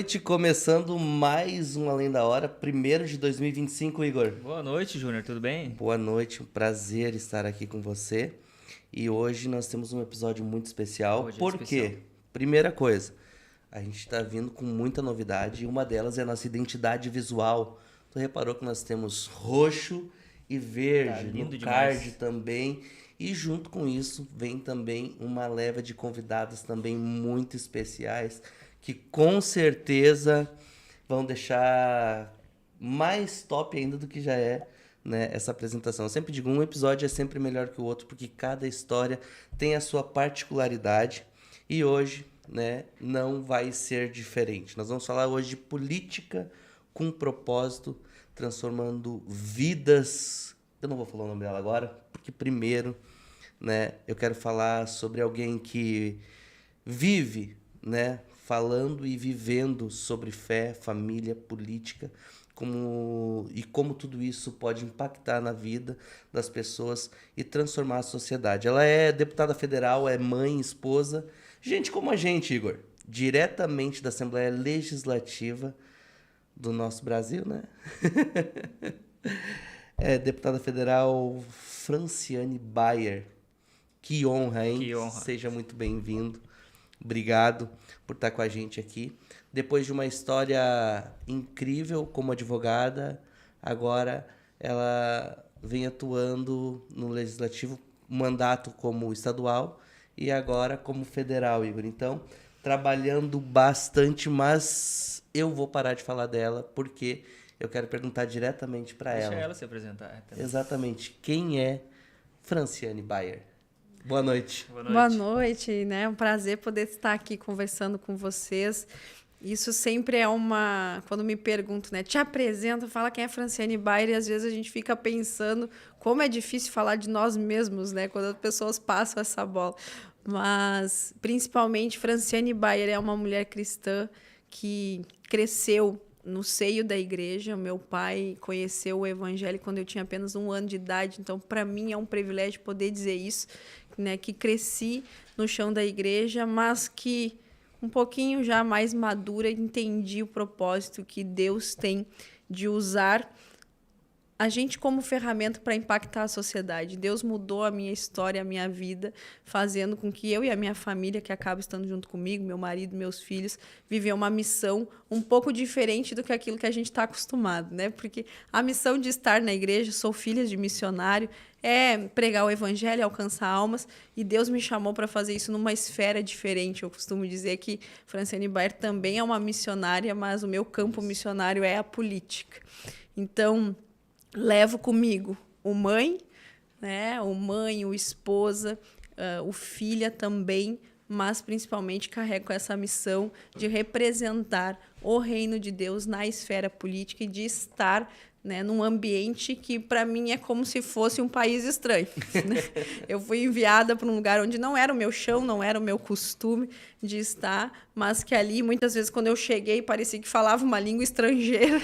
noite, começando mais um Além da Hora, 1º de 2025, Igor. Boa noite, Júnior, tudo bem? Boa noite, um prazer estar aqui com você. E hoje nós temos um episódio muito especial. Hoje é Por especial. quê? Primeira coisa, a gente está vindo com muita novidade e uma delas é a nossa identidade visual. Tu reparou que nós temos roxo e verde Tá lindo no demais. card também. E junto com isso vem também uma leva de convidados também muito especiais que com certeza vão deixar mais top ainda do que já é, né, essa apresentação. Eu sempre digo, um episódio é sempre melhor que o outro porque cada história tem a sua particularidade e hoje, né, não vai ser diferente. Nós vamos falar hoje de política com propósito, transformando vidas. Eu não vou falar o nome dela agora, porque primeiro, né, eu quero falar sobre alguém que vive, né, falando e vivendo sobre fé, família, política, como tudo isso pode impactar na vida das pessoas e transformar a sociedade. Ela é deputada federal, é mãe, esposa, gente como a gente, Igor, diretamente da Assembleia Legislativa do nosso Brasil, né? É deputada federal Franciane Bayer. Que honra, hein? Que honra. Seja muito bem-vindo. Obrigado por estar com a gente aqui. Depois de uma história incrível como advogada, agora ela vem atuando no Legislativo, mandato como estadual e agora como federal, Igor. Então, trabalhando bastante, mas eu vou parar de falar dela porque eu quero perguntar diretamente para Deixa ela. ela se apresentar também. Exatamente. Quem é Franciane Bayer? Boa noite. Boa noite, né? É um prazer poder estar aqui conversando com vocês. Isso sempre é uma... Quando me perguntam, né? Te apresenta, fala quem é Franciane Bayer, e às vezes a gente fica pensando como é difícil falar de nós mesmos, né? Quando as pessoas passam essa bola. Mas, principalmente, Franciane Bayer é uma mulher cristã que cresceu no seio da igreja. Meu pai conheceu o evangelho quando eu tinha apenas 1 ano de idade, então para mim é um privilégio poder dizer isso, né, que cresci no chão da igreja, mas que um pouquinho já mais madura entendi o propósito que Deus tem de usar a gente como ferramenta para impactar a sociedade. Deus mudou a minha história, a minha vida, fazendo com que eu e a minha família, que acaba estando junto comigo, meu marido, meus filhos, viver uma missão um pouco diferente do que aquilo que a gente está acostumado, né? Porque a missão de estar na igreja, sou filha de missionário, é pregar o evangelho, alcançar almas, e Deus me chamou para fazer isso numa esfera diferente. Eu costumo dizer que Franciane Bayer também é uma missionária, mas o meu campo missionário é a política. Então, levo comigo o mãe, né? O esposa, o filha também, mas principalmente carrego essa missão de representar o reino de Deus na esfera política e de estar, né, num ambiente que para mim é como se fosse um país estranho, né? Eu fui enviada para um lugar onde não era o meu chão, não era o meu costume de estar, mas que ali muitas vezes quando eu cheguei parecia que falava uma língua estrangeira,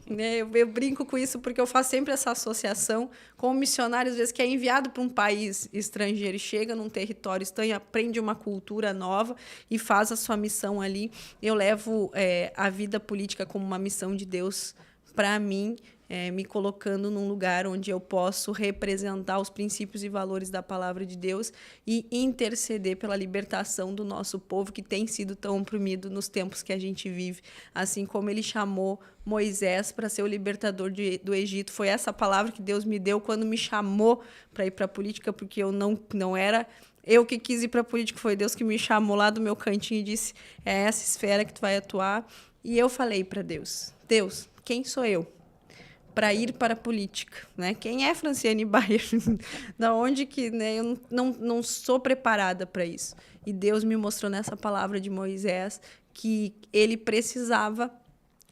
né? Eu brinco com isso porque eu faço sempre essa associação com o missionário, às vezes que é enviado para um país estrangeiro e chega num território estranho, aprende uma cultura nova e faz a sua missão ali. Eu levo a vida política como uma missão de Deus para mim, me colocando num lugar onde eu posso representar os princípios e valores da palavra de Deus e interceder pela libertação do nosso povo que tem sido tão oprimido nos tempos que a gente vive. Assim como ele chamou Moisés para ser o libertador do Egito, foi essa palavra que Deus me deu quando me chamou para ir para a política, porque eu não era... Eu que quis ir para a política, foi Deus que me chamou lá do meu cantinho e disse, é essa esfera que tu vai atuar. E eu falei para Deus, Deus, quem sou eu para ir para a política, né? Quem é Franciane Bayer? Da onde que, né? Eu não sou preparada para isso. E Deus me mostrou nessa palavra de Moisés que ele precisava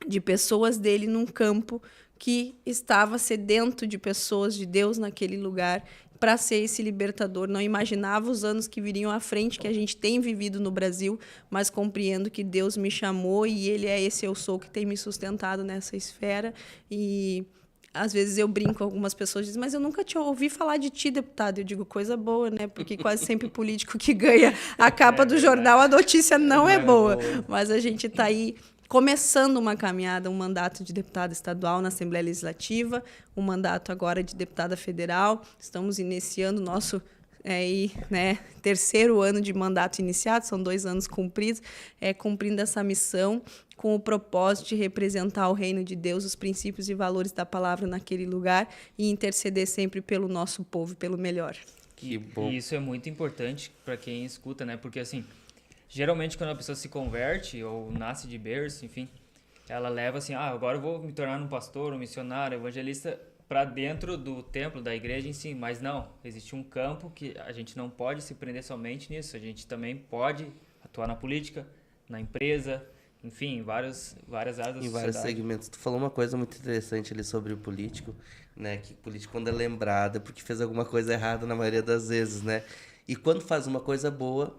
de pessoas dele num campo que estava sedento de pessoas de Deus naquele lugar para ser esse libertador. Não imaginava os anos que viriam à frente, que a gente tem vivido no Brasil, mas compreendo que Deus me chamou e Ele é esse eu sou que tem me sustentado nessa esfera. E às vezes eu brinco com algumas pessoas, dizem, mas eu nunca te ouvi falar de ti, deputado. Eu digo, coisa boa, né? Porque quase sempre político que ganha a capa do jornal, a notícia não é boa. Mas a gente está aí começando uma caminhada, um mandato de deputada estadual na Assembleia Legislativa, um mandato agora de deputada federal. Estamos iniciando o nosso terceiro ano de mandato iniciado, são 2 anos cumpridos, cumprindo essa missão com o propósito de representar o reino de Deus, os princípios e valores da palavra naquele lugar e interceder sempre pelo nosso povo, pelo melhor. Que bom. E isso é muito importante para quem escuta, né? Porque, assim, geralmente quando a pessoa se converte ou nasce de berço, enfim, ela leva assim, agora eu vou me tornar um pastor, um missionário, evangelista para dentro do templo, da igreja em si. Mas não, existe um campo que a gente não pode se prender somente nisso. A gente também pode atuar na política, na empresa, enfim, em várias áreas da sociedade. Em vários segmentos. Tu falou uma coisa muito interessante ali sobre o político, né? Que o político, quando é lembrado, é porque fez alguma coisa errada na maioria das vezes, né? E quando faz uma coisa boa,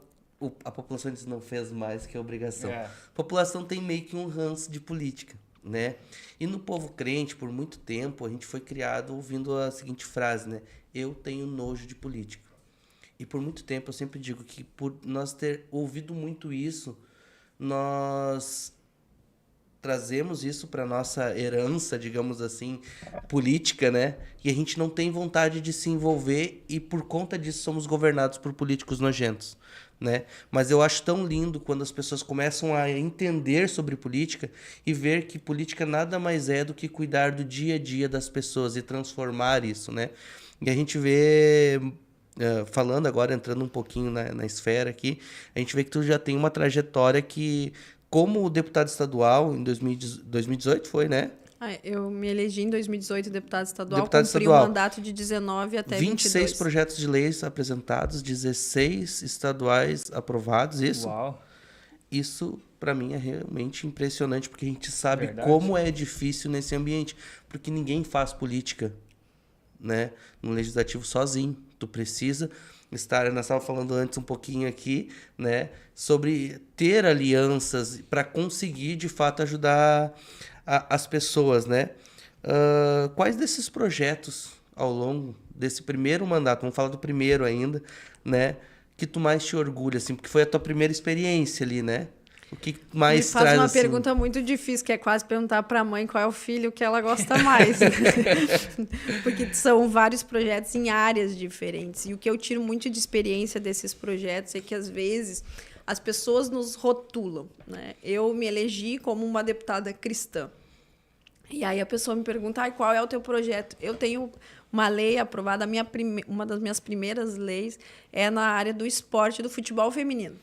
a população diz não fez mais que a obrigação. A população tem meio que um ranço de política, né? E no povo crente, por muito tempo, a gente foi criado ouvindo a seguinte frase, né? Eu tenho nojo de político. E por muito tempo eu sempre digo que por nós ter ouvido muito isso, nós trazemos isso para nossa herança, digamos assim, política, né? E a gente não tem vontade de se envolver e por conta disso somos governados por políticos nojentos, né? Mas eu acho tão lindo quando as pessoas começam a entender sobre política e ver que política nada mais é do que cuidar do dia a dia das pessoas e transformar isso, né? E a gente vê... falando agora, entrando um pouquinho na esfera aqui, a gente vê que tu já tem uma trajetória que, como deputado estadual, em 2018 foi, né? Eu me elegi em 2018 deputado estadual, deputado cumpri estadual. um mandato de 19 até 26 22. projetos de leis apresentados, 16 estaduais aprovados, isso? Uau! Isso, para mim, é realmente impressionante, porque a gente sabe Verdade. como é difícil nesse ambiente, porque ninguém faz política, né, no legislativo sozinho. Tu precisa estar, nós estávamos falando antes um pouquinho aqui, né, sobre ter alianças para conseguir, de fato, ajudar as pessoas, né? Quais desses projetos, ao longo desse primeiro mandato, vamos falar do primeiro ainda, né, que tu mais te orgulha, assim, porque foi a tua primeira experiência ali, né? O que mais Me faz traz, uma assim... pergunta muito difícil, que é quase perguntar para a mãe qual é o filho que ela gosta mais. Porque são vários projetos em áreas diferentes. E o que eu tiro muito de experiência desses projetos é que, às vezes, as pessoas nos rotulam, né? Eu me elegi como uma deputada cristã. E aí a pessoa me pergunta, qual é o teu projeto? Eu tenho uma lei aprovada, uma das minhas primeiras leis é na área do esporte, do futebol feminino.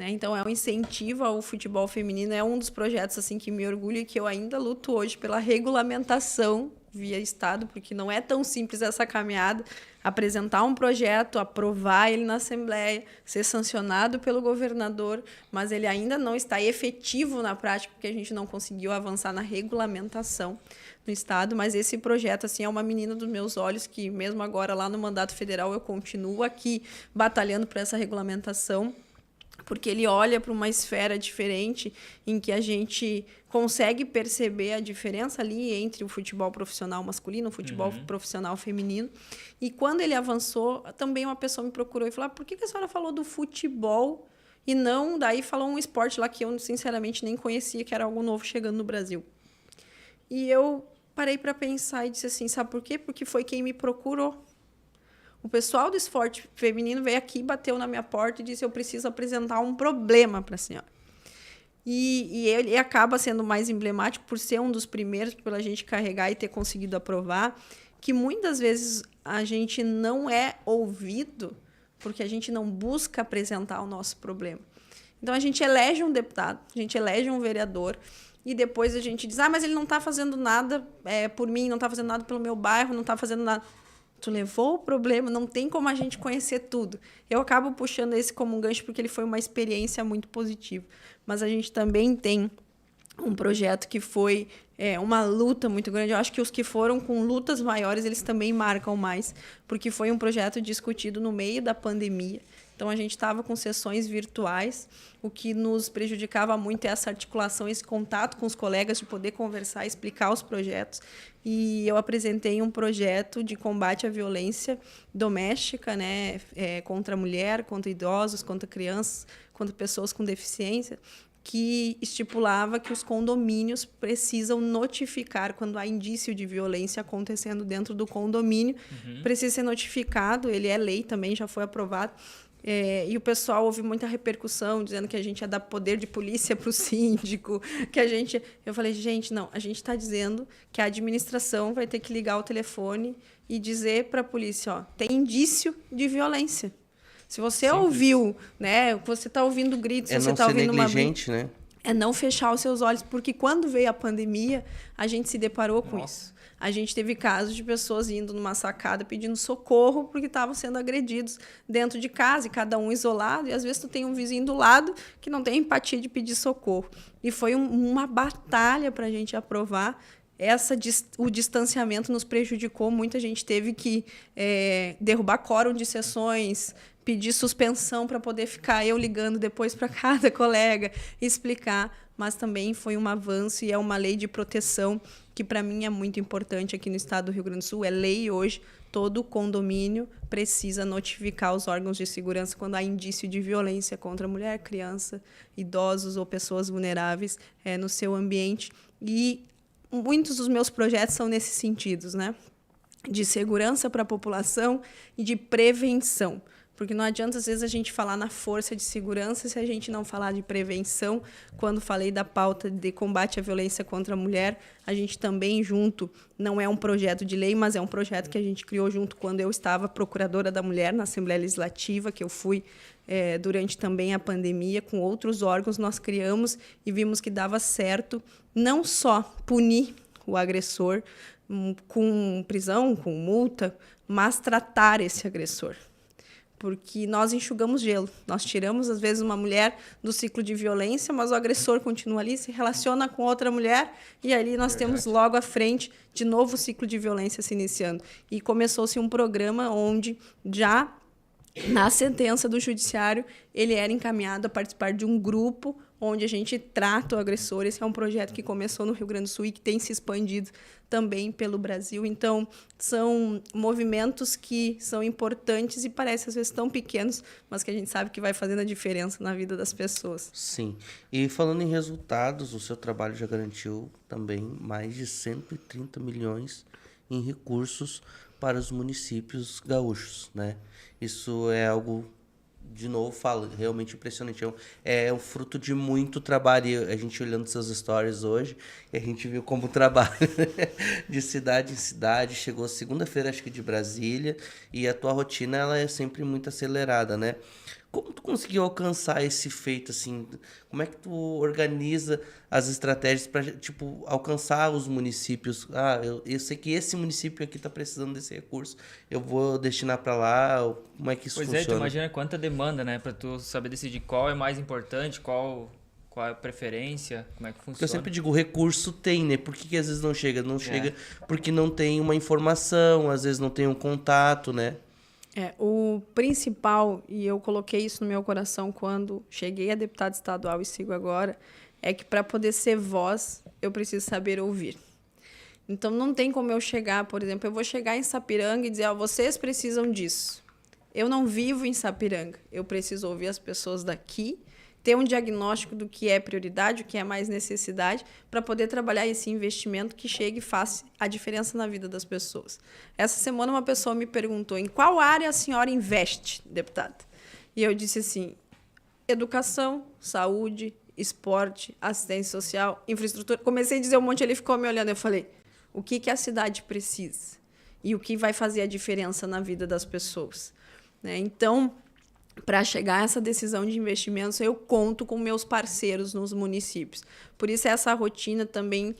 Então, é um incentivo ao futebol feminino, é um dos projetos assim, que me orgulha e que eu ainda luto hoje pela regulamentação via Estado, porque não é tão simples essa caminhada, apresentar um projeto, aprovar ele na Assembleia, ser sancionado pelo governador, mas ele ainda não está efetivo na prática, porque a gente não conseguiu avançar na regulamentação no Estado, mas esse projeto assim, é uma menina dos meus olhos, que mesmo agora lá no mandato federal eu continuo aqui batalhando por essa regulamentação, porque ele olha para uma esfera diferente em que a gente consegue perceber a diferença ali entre o futebol profissional masculino e o futebol profissional feminino. E quando ele avançou, também uma pessoa me procurou e falou, por que a senhora falou do futebol e não, daí falou um esporte lá que eu, sinceramente, nem conhecia, que era algo novo chegando no Brasil. E eu parei para pensar e disse assim, sabe por quê? Porque foi quem me procurou. O pessoal do esporte feminino veio aqui, bateu na minha porta e disse, eu preciso apresentar um problema para a senhora. E ele acaba sendo mais emblemático por ser um dos primeiros, pela gente carregar e ter conseguido aprovar, que muitas vezes a gente não é ouvido porque a gente não busca apresentar o nosso problema. Então, a gente elege um deputado, a gente elege um vereador, e depois a gente diz, mas ele não está fazendo nada por mim, não está fazendo nada pelo meu bairro, não está fazendo nada... Tu levou o problema, não tem como a gente conhecer tudo. Eu acabo puxando esse como um gancho porque ele foi uma experiência muito positiva. Mas a gente também tem um projeto que foi uma luta muito grande. Eu acho que os que foram com lutas maiores, eles também marcam mais, porque foi um projeto discutido no meio da pandemia. Então, a gente estava com sessões virtuais, o que nos prejudicava muito é essa articulação, esse contato com os colegas, de poder conversar, explicar os projetos. E eu apresentei um projeto de combate à violência doméstica, né, contra a mulher, contra idosos, contra crianças, contra pessoas com deficiência, que estipulava que os condomínios precisam notificar quando há indício de violência acontecendo dentro do condomínio. Precisa ser notificado, ele é lei também, já foi aprovado. E o pessoal houve muita repercussão, dizendo que a gente ia dar poder de polícia para o síndico, que a gente... Eu falei, gente, não, a gente está dizendo que a administração vai ter que ligar o telefone e dizer para a polícia, ó, tem indício de violência. Se você ouviu, né, você está ouvindo gritos, você está ouvindo uma... Né? É não fechar os seus olhos, porque quando veio a pandemia, a gente se deparou com isso. A gente teve casos de pessoas indo numa sacada pedindo socorro porque estavam sendo agredidos dentro de casa, e cada um isolado, e às vezes tu tem um vizinho do lado que não tem empatia de pedir socorro. E foi uma batalha para a gente aprovar. O distanciamento nos prejudicou, muita gente teve que derrubar quórum de sessões, pedir suspensão para poder ficar eu ligando depois para cada colega e explicar, mas também foi um avanço e é uma lei de proteção que para mim é muito importante aqui no estado do Rio Grande do Sul. É lei hoje, todo condomínio precisa notificar os órgãos de segurança quando há indício de violência contra mulher, criança, idosos ou pessoas vulneráveis no seu ambiente. E muitos dos meus projetos são nesses sentidos, né? De segurança para a população e de prevenção. Porque não adianta, às vezes, a gente falar na força de segurança se a gente não falar de prevenção. Quando falei da pauta de combate à violência contra a mulher, a gente também junto, não é um projeto de lei, mas é um projeto que a gente criou junto quando eu estava procuradora da mulher na Assembleia Legislativa, que eu fui durante também a pandemia, com outros órgãos, nós criamos e vimos que dava certo não só punir o agressor com prisão, com multa, mas tratar esse agressor. Porque nós enxugamos gelo. Nós tiramos, às vezes, uma mulher do ciclo de violência, mas o agressor continua ali, se relaciona com outra mulher, e ali nós temos logo à frente, de novo, o ciclo de violência se iniciando. E começou-se um programa onde, já na sentença do judiciário, ele era encaminhado a participar de um grupo onde a gente trata o agressor. Esse é um projeto que começou no Rio Grande do Sul e que tem se expandido também pelo Brasil. Então, são movimentos que são importantes e parecem, às vezes, tão pequenos, mas que a gente sabe que vai fazendo a diferença na vida das pessoas. Sim. E falando em resultados, o seu trabalho já garantiu também mais de 130 milhões em recursos para os municípios gaúchos, né? Isso é algo, de novo, falo, realmente impressionante. É um fruto de muito trabalho. A gente olhando seus stories hoje, e a gente viu como o trabalho de cidade em cidade. Chegou segunda-feira, acho que de Brasília, e a tua rotina ela é sempre muito acelerada, né? Como tu conseguiu alcançar esse feito, assim? Como é que tu organiza as estratégias para, tipo, alcançar os municípios? Eu sei que esse município aqui está precisando desse recurso, eu vou destinar para lá. Como é que isso funciona? Pois tu imagina quanta demanda, né? Para tu saber decidir qual é mais importante, qual é a preferência, como é que funciona. Porque eu sempre digo, o recurso tem, né? Por que às vezes não chega? Não chega porque não tem uma informação, às vezes não tem um contato, né? O principal, e eu coloquei isso no meu coração quando cheguei a deputada estadual e sigo agora, é que para poder ser voz, eu preciso saber ouvir. Então, não tem como eu chegar, por exemplo, eu vou chegar em Sapiranga e dizer, vocês precisam disso. Eu não vivo em Sapiranga, eu preciso ouvir as pessoas daqui, ter um diagnóstico do que é prioridade, o que é mais necessidade, para poder trabalhar esse investimento que chegue e faça a diferença na vida das pessoas. Essa semana uma pessoa me perguntou, em qual área a senhora investe, deputada? E eu disse assim, educação, saúde, esporte, assistência social, infraestrutura. Comecei a dizer um monte, ele ficou me olhando, eu falei, o que a cidade precisa? E o que vai fazer a diferença na vida das pessoas? Então, para chegar a essa decisão de investimentos, eu conto com meus parceiros nos municípios. Por isso, essa rotina também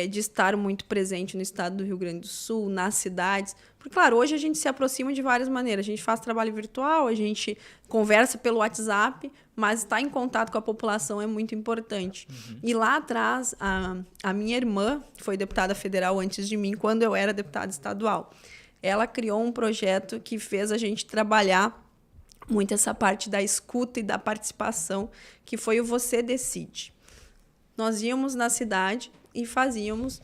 de estar muito presente no estado do Rio Grande do Sul, nas cidades. Porque, claro, hoje a gente se aproxima de várias maneiras. A gente faz trabalho virtual, a gente conversa pelo WhatsApp, mas estar em contato com a população é muito importante. E lá atrás, a minha irmã foi deputada federal antes de mim, quando eu era deputada estadual. Ela criou um projeto que fez a gente trabalhar muito essa parte da escuta e da participação, que foi o Você Decide. Nós íamos na cidade e fazíamos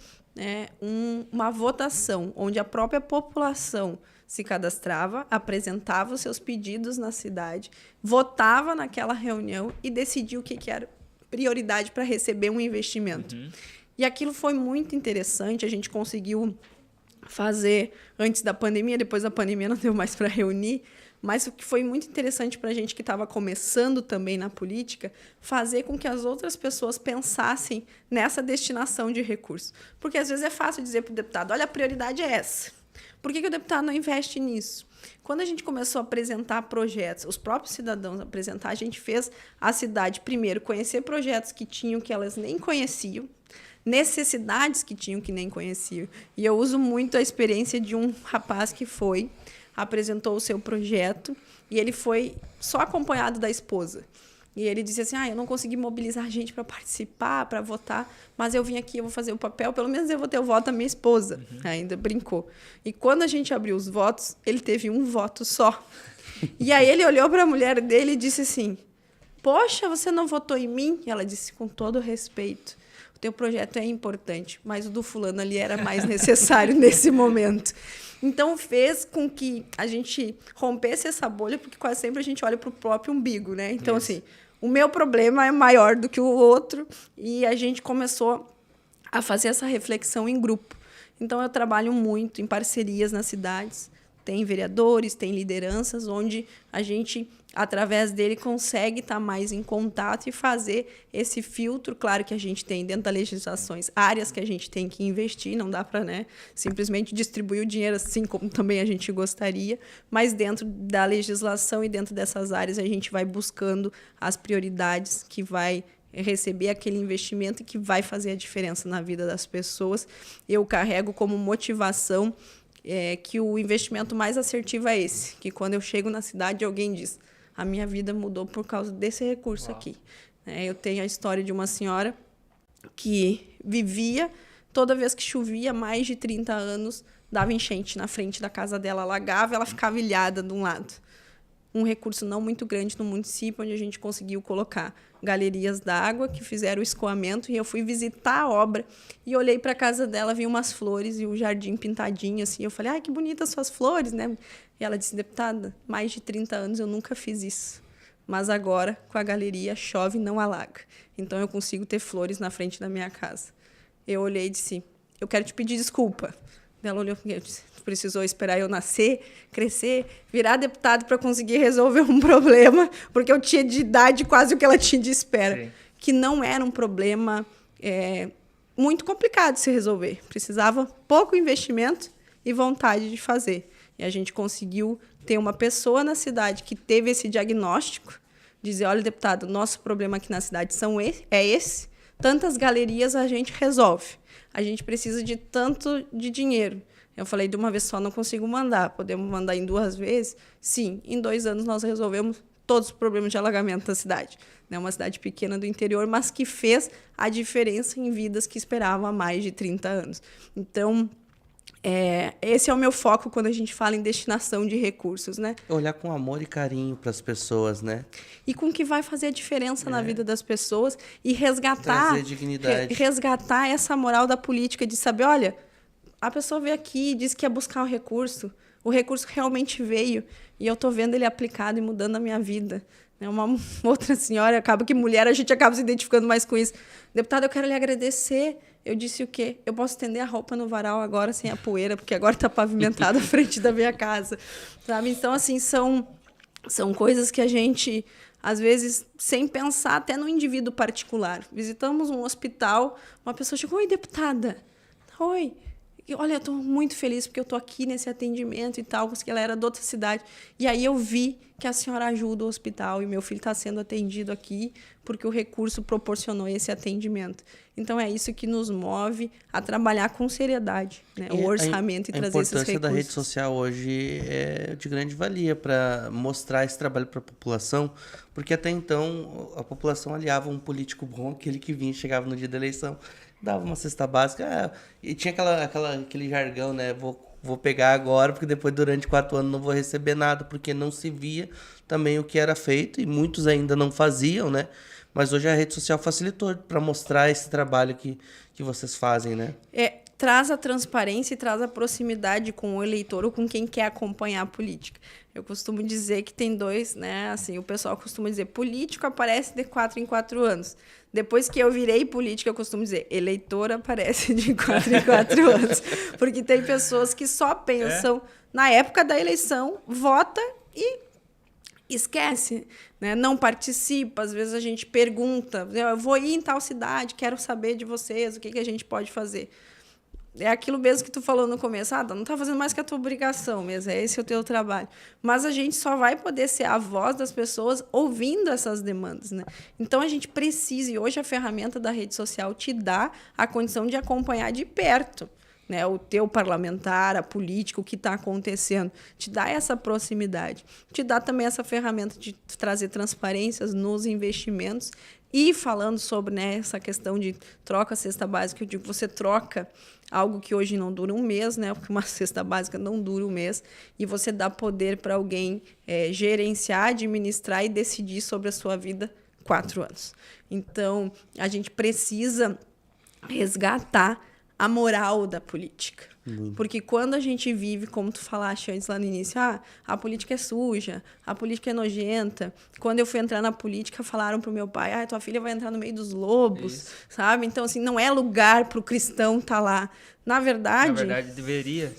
uma votação, onde a própria população se cadastrava, apresentava os seus pedidos na cidade, votava naquela reunião e decidia o que era prioridade para receber um investimento. E aquilo foi muito interessante, a gente conseguiu fazer antes da pandemia, depois da pandemia não deu mais para reunir, mas o que foi muito interessante para a gente que estava começando também na política, fazer com que as outras pessoas pensassem nessa destinação de recursos. Porque às vezes é fácil dizer para o deputado, olha, a prioridade é essa. Por que o deputado não investe nisso? Quando a gente começou a apresentar projetos, os próprios cidadãos apresentar, a gente fez a cidade, primeiro, conhecer projetos que tinham que elas nem conheciam, necessidades que tinham que nem conheciam. E eu uso muito a experiência de um rapaz que apresentou o seu projeto e ele foi só acompanhado da esposa. E ele disse assim, eu não consegui mobilizar gente para participar, para votar, mas eu vim aqui, eu vou fazer o papel, pelo menos eu vou ter o voto da minha esposa. Ainda brincou. E quando a gente abriu os votos, ele teve um voto só. E aí ele olhou para a mulher dele e disse assim, poxa, você não votou em mim? E ela disse, com todo respeito, o teu projeto é importante, mas o do fulano ali era mais necessário nesse momento. Então, fez com que a gente rompesse essa bolha, porque quase sempre a gente olha para o próprio umbigo, né? Então, assim, o meu problema é maior do que o outro, e a gente começou a fazer essa reflexão em grupo. Então, eu trabalho muito em parcerias nas cidades, tem vereadores, tem lideranças, onde a gente, através dele, consegue estar mais em contato e fazer esse filtro. Claro que a gente tem, dentro das legislações, áreas que a gente tem que investir, não dá para, né, simplesmente distribuir o dinheiro assim como também a gente gostaria, mas dentro da legislação e dentro dessas áreas a gente vai buscando as prioridades que vai receber aquele investimento e que vai fazer a diferença na vida das pessoas. Eu carrego como motivação que o investimento mais assertivo é esse, que quando eu chego na cidade alguém diz, a minha vida mudou por causa desse recurso aqui. Eu tenho a história de uma senhora que vivia, toda vez que chovia, mais de 30 anos, dava enchente na frente da casa dela, alagava, ela ficava ilhada de um lado. Um recurso não muito grande no município, onde a gente conseguiu colocar galerias d'água que fizeram o escoamento, e eu fui visitar a obra e olhei para a casa dela, vi umas flores e o jardim pintadinho assim. Eu falei, ai, que bonitas suas flores, né? E ela disse, deputada, mais de 30 anos eu nunca fiz isso, mas agora com a galeria chove e não alaga, então eu consigo ter flores na frente da minha casa. Eu olhei e disse, eu quero te pedir desculpa. Ela olhou e disse, precisou esperar eu nascer, crescer, virar deputado para conseguir resolver um problema, porque eu tinha de idade quase o que ela tinha de espera. Sim. Que não era um problema muito complicado de se resolver. Precisava pouco investimento e vontade de fazer. E a gente conseguiu ter uma pessoa na cidade que teve esse diagnóstico, dizer, olha, deputado, nosso problema aqui na cidade é esse, tantas galerias a gente resolve. A gente precisa de tanto de dinheiro. Eu falei, de uma vez só não consigo mandar. Podemos mandar em 2 vezes? Sim, em 2 anos nós resolvemos todos os problemas de alagamento da cidade. É uma cidade pequena do interior, mas que fez a diferença em vidas que esperavam há mais de 30 anos. Então, esse é o meu foco quando a gente fala em destinação de recursos, né? Olhar com amor e carinho para as pessoas, né? E com o que vai fazer a diferença na vida das pessoas e trazer dignidade. Resgatar essa moral da política de saber, olha, a pessoa veio aqui e disse que ia buscar o recurso realmente veio e eu estou vendo ele aplicado e mudando a minha vida. Uma outra senhora, acaba que mulher, a gente acaba se identificando mais com isso. Deputada, eu quero lhe agradecer. Eu disse o quê? Eu posso estender a roupa no varal agora sem a poeira, porque agora está pavimentado a frente da minha casa. Sabe? Então, assim, são coisas que a gente, às vezes, sem pensar até no indivíduo particular. Visitamos um hospital, uma pessoa chegou, oi, deputada. Oi. E, olha, eu estou muito feliz porque eu estou aqui nesse atendimento e tal, porque ela era de outra cidade. E aí eu vi que a senhora ajuda o hospital e meu filho está sendo atendido aqui porque o recurso proporcionou esse atendimento. Então, é isso que nos move a trabalhar com seriedade, né? O orçamento e trazer esses recursos. A importância da rede social hoje é de grande valia para mostrar esse trabalho para a população, porque até então a população aliava um político bom, aquele que vinha e chegava no dia da eleição, dava uma cesta básica, e tinha aquele jargão, né? Vou pegar agora, porque depois, durante 4 anos, não vou receber nada, porque não se via também o que era feito, e muitos ainda não faziam, né? Mas hoje a rede social facilitou para mostrar esse trabalho que vocês fazem, né? Traz a transparência e traz a proximidade com o eleitor ou com quem quer acompanhar a política. Eu costumo dizer que tem dois, né? Assim, o pessoal costuma dizer, político aparece de 4 em 4 anos. Depois que eu virei política, eu costumo dizer, eleitor aparece de 4 em 4 anos. Porque tem pessoas que só pensam na época da eleição, vota e esquece, né? Não participa. Às vezes a gente pergunta, eu vou ir em tal cidade, quero saber de vocês, o que a gente pode fazer. É aquilo mesmo que tu falou no começo, não tá fazendo mais que a tua obrigação mesmo, esse o teu trabalho. Mas a gente só vai poder ser a voz das pessoas ouvindo essas demandas, né? Então a gente precisa, e hoje a ferramenta da rede social te dá a condição de acompanhar de perto, né, o teu parlamentar, a política, o que está acontecendo, te dá essa proximidade, te dá também essa ferramenta de trazer transparências nos investimentos. E falando sobre, né, essa questão de troca cesta básica, eu digo, você troca algo que hoje não dura um mês, né, porque uma cesta básica não dura um mês, e você dá poder para alguém gerenciar, administrar e decidir sobre a sua vida 4 anos. Então, a gente precisa resgatar a moral da política. Porque quando a gente vive, como tu falaste antes lá no início, a política é suja, a política é nojenta. Quando eu fui entrar na política, falaram pro meu pai, tua filha vai entrar no meio dos lobos, sabe? Então, assim, não é lugar pro cristão estar lá. Na verdade, deveria.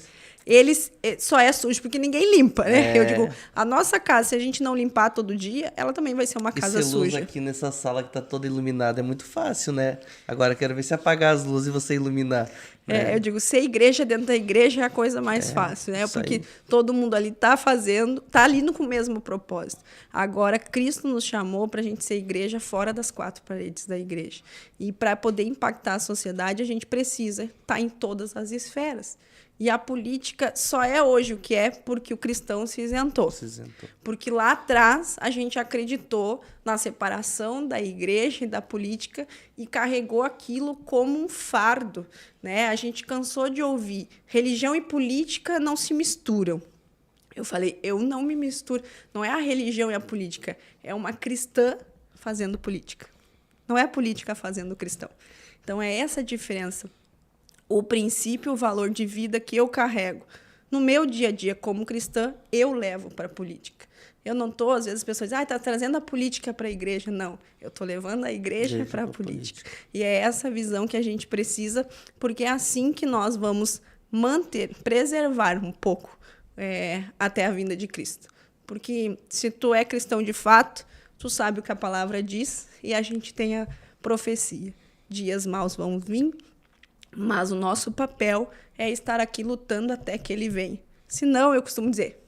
Eles só é sujo porque ninguém limpa, né? Eu digo, a nossa casa, se a gente não limpar todo dia, ela também vai ser uma casa suja. Luz aqui nessa sala que tá toda iluminada é muito fácil, né? Agora quero ver se apagar as luzes e você iluminar. Né? Eu digo, ser igreja dentro da igreja é a coisa mais fácil, né? Porque todo mundo ali tá fazendo, tá ali com o mesmo propósito. Agora, Cristo nos chamou para a gente ser igreja fora das 4 paredes da igreja. E para poder impactar a sociedade, a gente precisa estar em todas as esferas. E a política só é hoje o que é porque o cristão se isentou. Porque lá atrás a gente acreditou na separação da igreja e da política e carregou aquilo como um fardo, né? A gente cansou de ouvir religião e política não se misturam. Eu falei, eu não me misturo. Não é a religião e a política, é uma cristã fazendo política. Não é a política fazendo cristão. Então é essa a diferença. O princípio, o valor de vida que eu carrego. No meu dia a dia, como cristã, eu levo para a política. Eu não estou, às vezes, as pessoas dizem, está trazendo a política para a igreja. Não, eu estou levando a igreja para a política. E é essa visão que a gente precisa, porque é assim que nós vamos manter, preservar um pouco até a vinda de Cristo. Porque se tu é cristão de fato, tu sabe o que a palavra diz e a gente tem a profecia. Dias maus vão vir, mas o nosso papel é estar aqui lutando até que ele venha. Senão, eu costumo dizer,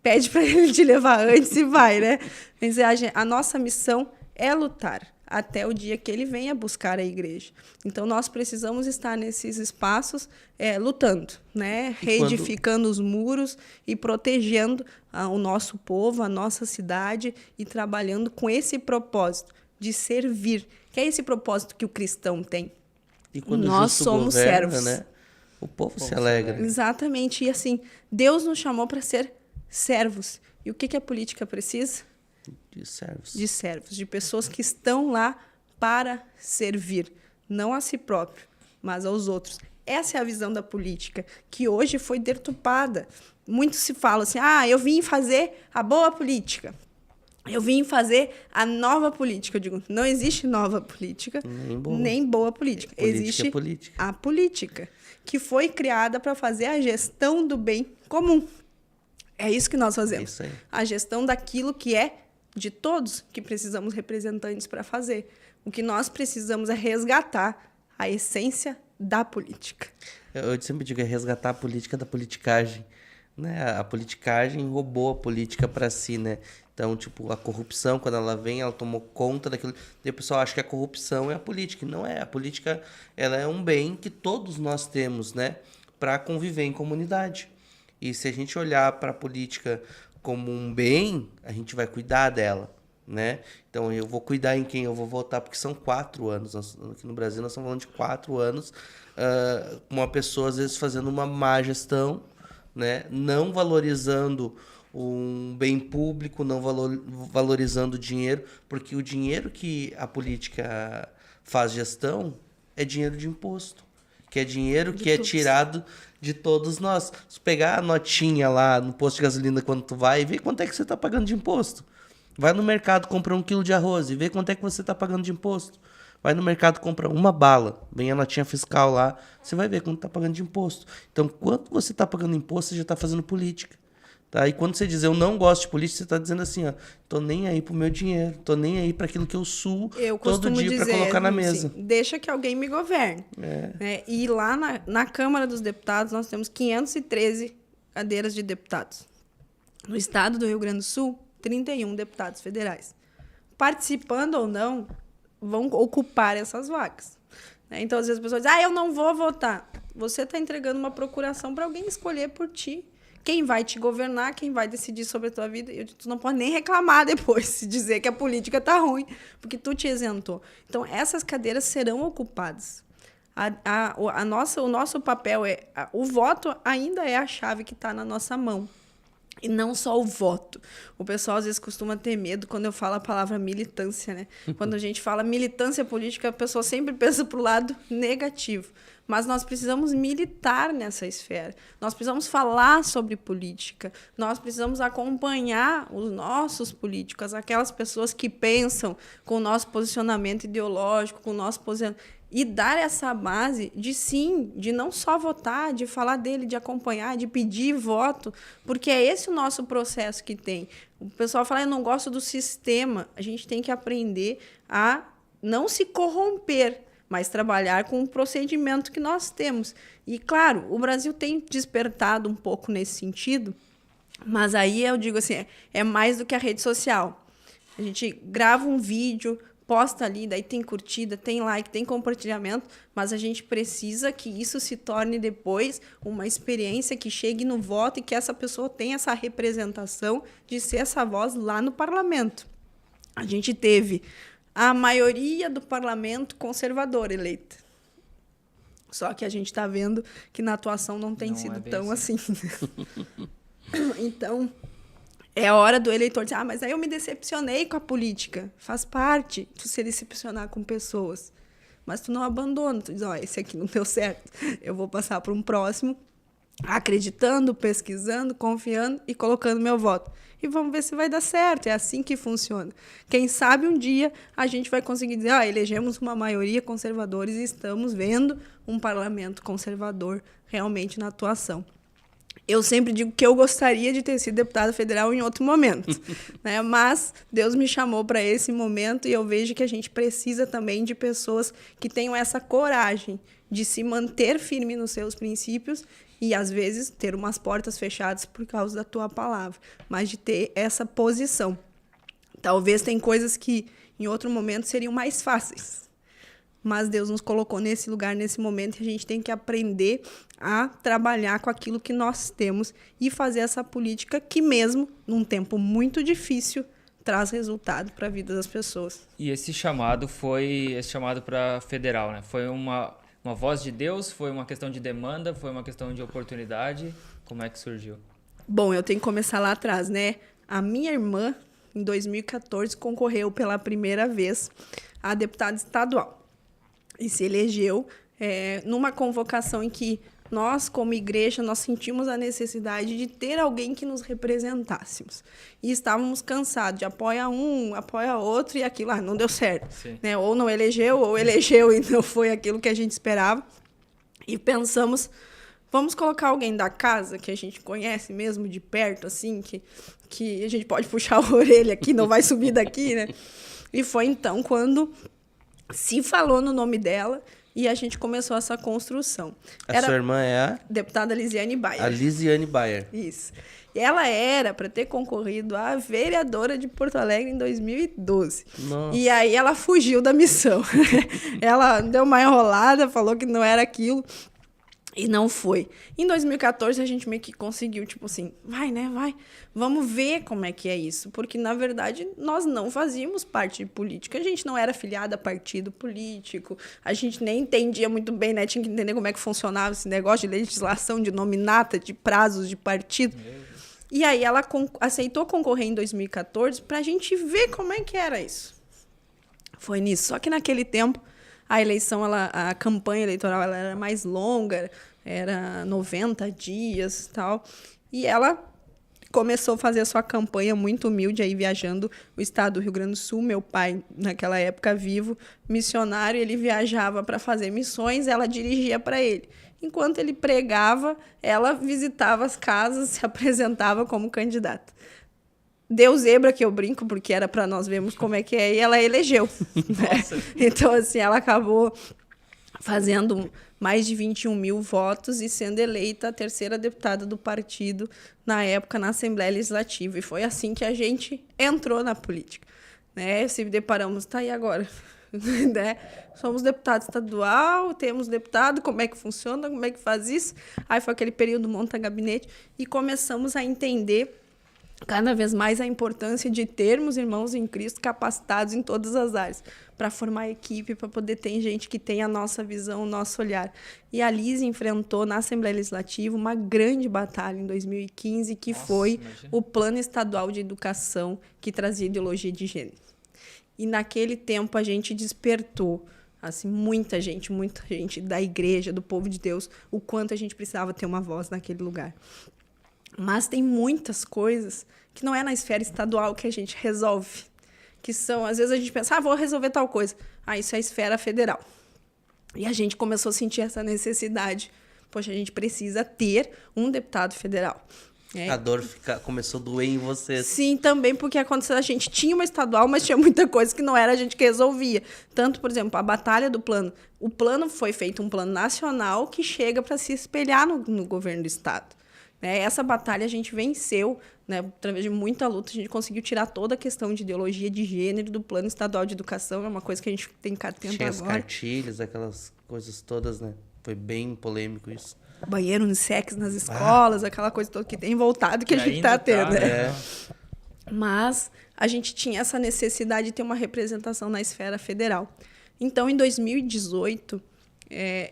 pede para ele te levar antes e vai, né? Mas a nossa missão é lutar até o dia que ele venha buscar a igreja. Então, nós precisamos estar nesses espaços lutando, né? Reedificando os muros e protegendo o nosso povo, a nossa cidade e trabalhando com esse propósito de servir, que é esse propósito que o cristão tem. E quando nós somos servos, né? O povo se alegra. Exatamente. E assim, Deus nos chamou para ser servos. E o que a política precisa? De servos. De servos, de pessoas que estão lá para servir, não a si próprio, mas aos outros. Essa é a visão da política, que hoje foi deturpada. Muito se fala assim, eu vim fazer a boa política. Eu vim fazer a nova política. Eu digo, não existe nova política, nem boa política. Existe a política, que foi criada para fazer a gestão do bem comum. É isso que nós fazemos. Isso aí. A gestão daquilo que é de todos, que precisamos representantes para fazer. O que nós precisamos é resgatar a essência da política. Eu sempre digo, é resgatar a política da politicagem. Né? A politicagem roubou a política para si, né? Então, tipo, a corrupção, quando ela vem, ela tomou conta daquilo. E o pessoal acha que a corrupção é a política. Não é. A política, ela é um bem que todos nós temos, né? Para conviver em comunidade. E se a gente olhar para a política como um bem, a gente vai cuidar dela, né? Então, eu vou cuidar em quem eu vou votar, porque são 4 anos. Aqui no Brasil, nós estamos falando de 4 anos. Uma pessoa, às vezes, fazendo uma má gestão, né? Não valorizando um bem público, não valorizando o dinheiro, porque o dinheiro que a política faz gestão é dinheiro de imposto, que é dinheiro que é tirado de todos nós. Se pegar a notinha lá no posto de gasolina quando tu vai, vê quanto é que você está pagando de imposto. Vai no mercado, compra 1 quilo de arroz e vê quanto é que você está pagando de imposto. Vai no mercado, compra uma bala, vem a notinha fiscal lá, você vai ver quanto está pagando de imposto. Então, quanto você está pagando imposto, você já está fazendo política. Tá? E quando você diz eu não gosto de política, você está dizendo assim, ó, tô nem aí pro meu dinheiro, tô nem aí para aquilo que eu suo todo dia para colocar na mesa. Assim, deixa que alguém me governe. Né? E lá na Câmara dos Deputados nós temos 513 cadeiras de deputados. No estado do Rio Grande do Sul, 31 deputados federais. Participando ou não, vão ocupar essas vagas. Né? Então, às vezes as pessoas dizem, eu não vou votar. Você está entregando uma procuração para alguém escolher por ti. Quem vai te governar, quem vai decidir sobre a tua vida. Tu não pode nem reclamar depois, se dizer que a política está ruim, porque tu te isentou. Então, essas cadeiras serão ocupadas. O nosso papel o voto ainda é a chave que está na nossa mão. E não só o voto. O pessoal às vezes costuma ter medo quando eu falo a palavra militância, né? Quando a gente fala militância política, a pessoa sempre pensa para o lado negativo. Mas nós precisamos militar nessa esfera. Nós precisamos falar sobre política. Nós precisamos acompanhar os nossos políticos, aquelas pessoas que pensam com o nosso posicionamento ideológico, com o nosso posicionamento. E dar essa base de não só votar, de falar dele, de acompanhar, de pedir voto, porque é esse o nosso processo que tem. O pessoal fala, eu não gosto do sistema. A gente tem que aprender a não se corromper, mas trabalhar com o procedimento que nós temos. E, claro, o Brasil tem despertado um pouco nesse sentido, mas aí eu digo assim, é mais do que a rede social. A gente grava um vídeo, posta ali, daí tem curtida, tem like, tem compartilhamento, mas a gente precisa que isso se torne depois uma experiência que chegue no voto e que essa pessoa tenha essa representação de ser essa voz lá no parlamento. A gente teve a maioria do parlamento conservador eleita. Só que a gente está vendo que na atuação não tem sido tão assim. Então, é a hora do eleitor dizer, mas aí eu me decepcionei com a política. Faz parte tu se decepcionar com pessoas. Mas tu não abandona, tu diz, esse aqui não deu certo. Eu vou passar para um próximo, acreditando, pesquisando, confiando e colocando meu voto. E vamos ver se vai dar certo. É assim que funciona. Quem sabe um dia a gente vai conseguir dizer, elegemos uma maioria conservadores e estamos vendo um parlamento conservador realmente na atuação. Eu sempre digo que eu gostaria de ter sido deputada federal em outro momento, né? Mas Deus me chamou para esse momento e eu vejo que a gente precisa também de pessoas que tenham essa coragem de se manter firme nos seus princípios e, às vezes, ter umas portas fechadas por causa da tua palavra, mas de ter essa posição. Talvez tem coisas que, em outro momento, seriam mais fáceis. Mas Deus nos colocou nesse lugar, nesse momento, e a gente tem que aprender a trabalhar com aquilo que nós temos e fazer essa política que, mesmo num tempo muito difícil, traz resultado para a vida das pessoas. E esse chamado para federal, né? Foi uma voz de Deus? Foi uma questão de demanda? Foi uma questão de oportunidade? Como é que surgiu? Bom, eu tenho que começar lá atrás, né? A minha irmã, em 2014, concorreu pela primeira vez a deputada estadual. E se elegeu numa convocação em que nós, como igreja, nós sentimos a necessidade de ter alguém que nos representássemos. E estávamos cansados de apoia um, apoia outro, e aquilo não deu certo. Né? Ou não elegeu, ou elegeu e não foi aquilo que a gente esperava. E pensamos, vamos colocar alguém da casa, que a gente conhece mesmo de perto, assim, que a gente pode puxar a orelha aqui, não vai subir daqui, né? E foi então quando se falou no nome dela e a gente começou essa construção. Sua irmã é a? Deputada Lisiane Bayer. A Lisiane Bayer. Isso. E ela era para ter concorrido a vereadora de Porto Alegre em 2012. Nossa. E aí ela fugiu da missão. Ela deu uma enrolada, falou que não era aquilo. E não foi. Em 2014, a gente meio que conseguiu, tipo assim, vai, vamos ver como é que é isso. Porque, na verdade, nós não fazíamos parte de política. A gente não era filiada a partido político. A gente nem entendia muito bem, né? Tinha que entender como é que funcionava esse negócio de legislação, de nominata, de prazos de partido. E aí ela aceitou concorrer em 2014 para a gente ver como é que era isso. Foi nisso. Só que naquele tempo, a eleição, a campanha eleitoral ela era mais longa, era 90 dias e tal. E ela começou a fazer a sua campanha muito humilde, aí viajando o estado do Rio Grande do Sul. Meu pai, naquela época vivo, missionário, ele viajava para fazer missões, ela dirigia para ele. Enquanto ele pregava, ela visitava as casas, se apresentava como candidata. Deu zebra, que eu brinco, porque era para nós vermos como é que é, e ela elegeu. Né? Então, assim, ela acabou fazendo mais de 21 mil votos e sendo eleita a terceira deputada do partido na época na Assembleia Legislativa. E foi assim que a gente entrou na política. Né? Se deparamos, tá aí agora. Né? Somos deputado estadual, temos deputado, como é que funciona, como é que faz isso? Aí foi aquele período monta gabinete e começamos a entender cada vez mais a importância de termos irmãos em Cristo capacitados em todas as áreas, para formar equipe, para poder ter gente que tenha a nossa visão, o nosso olhar. E a Liz enfrentou na Assembleia Legislativa uma grande batalha em 2015, que foi o Plano Estadual de Educação, que trazia ideologia de gênero. E naquele tempo a gente despertou assim, muita gente da igreja, do povo de Deus, o quanto a gente precisava ter uma voz naquele lugar. Mas tem muitas coisas que não é na esfera estadual que a gente resolve. Que são, às vezes a gente pensa, vou resolver tal coisa. Isso é a esfera federal. E a gente começou a sentir essa necessidade. Poxa, a gente precisa ter um deputado federal. A dor começou a doer em você. Sim, também porque aconteceu, a gente tinha uma estadual, mas tinha muita coisa que não era a gente que resolvia. Tanto, por exemplo, a batalha do plano. O plano foi feito um plano nacional que chega para se espelhar no governo do estado. Essa batalha a gente venceu, né, através de muita luta, a gente conseguiu tirar toda a questão de ideologia de gênero do Plano Estadual de Educação, é uma coisa que a gente tem que ficar atento agora. Tinha as cartilhas, aquelas coisas todas, né? Foi bem polêmico isso. Banheiro unissex nas escolas, aquela coisa toda que tem voltado que a gente está tendo. Né? Mas a gente tinha essa necessidade de ter uma representação na esfera federal. Então, em 2018,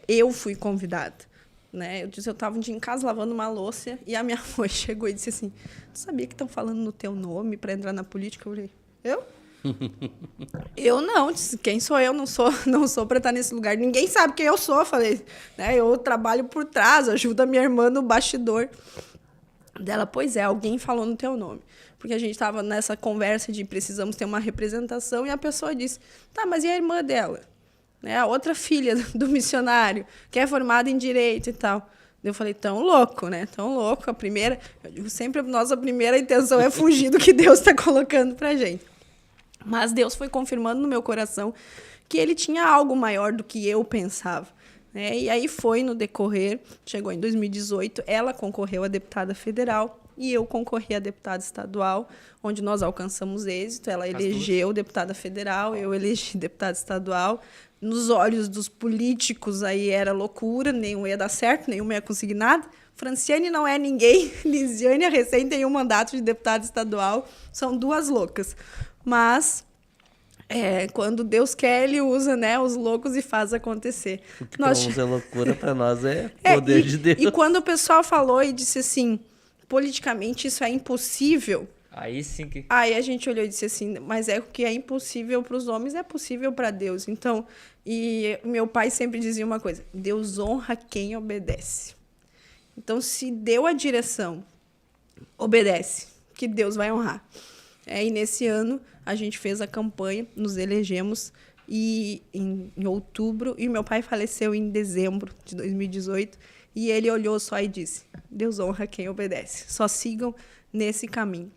eu fui convidada. Né? Eu estava um dia em casa lavando uma louça e a minha mãe chegou e disse assim, tu sabia que estão falando no teu nome para entrar na política? Eu falei, eu? Eu não, disse, quem sou eu? Não sou para estar nesse lugar. Ninguém sabe quem eu sou, eu falei. Né? Eu trabalho por trás, ajudo a minha irmã no bastidor. Dela, pois é, alguém falou no teu nome. Porque a gente estava nessa conversa de precisamos ter uma representação e a pessoa disse, tá, mas e a irmã dela? Né? A outra filha do missionário, que é formada em Direito e tal. Eu falei, tão louco, né? Tão louco. Eu digo sempre, nossa primeira intenção é fugir do que Deus está colocando pra gente. Mas Deus foi confirmando no meu coração que ele tinha algo maior do que eu pensava. Né? E aí foi no decorrer, chegou em 2018, ela concorreu a deputada federal e eu concorri a deputada estadual, onde nós alcançamos êxito. Ela elegeu deputada federal, eu elegi deputada estadual. Nos olhos dos políticos, aí era loucura, nenhum ia dar certo, nenhum ia conseguir nada. Franciane não é ninguém, Lisiane recém tem um mandato de deputada estadual, são duas loucas. Mas, quando Deus quer, ele usa, né, os loucos e faz acontecer. O que para uns é loucura, para nós é poder de Deus. E quando o pessoal falou e disse assim, politicamente isso é impossível... Aí sim que... Aí a gente olhou e disse assim, mas o que é impossível para os homens é possível para Deus. Então, e meu pai sempre dizia uma coisa, Deus honra quem obedece. Então, se deu a direção, obedece, que Deus vai honrar. E nesse ano, a gente fez a campanha, nos elegemos em outubro, e meu pai faleceu em dezembro de 2018, e ele olhou só e disse, Deus honra quem obedece, só sigam nesse caminho.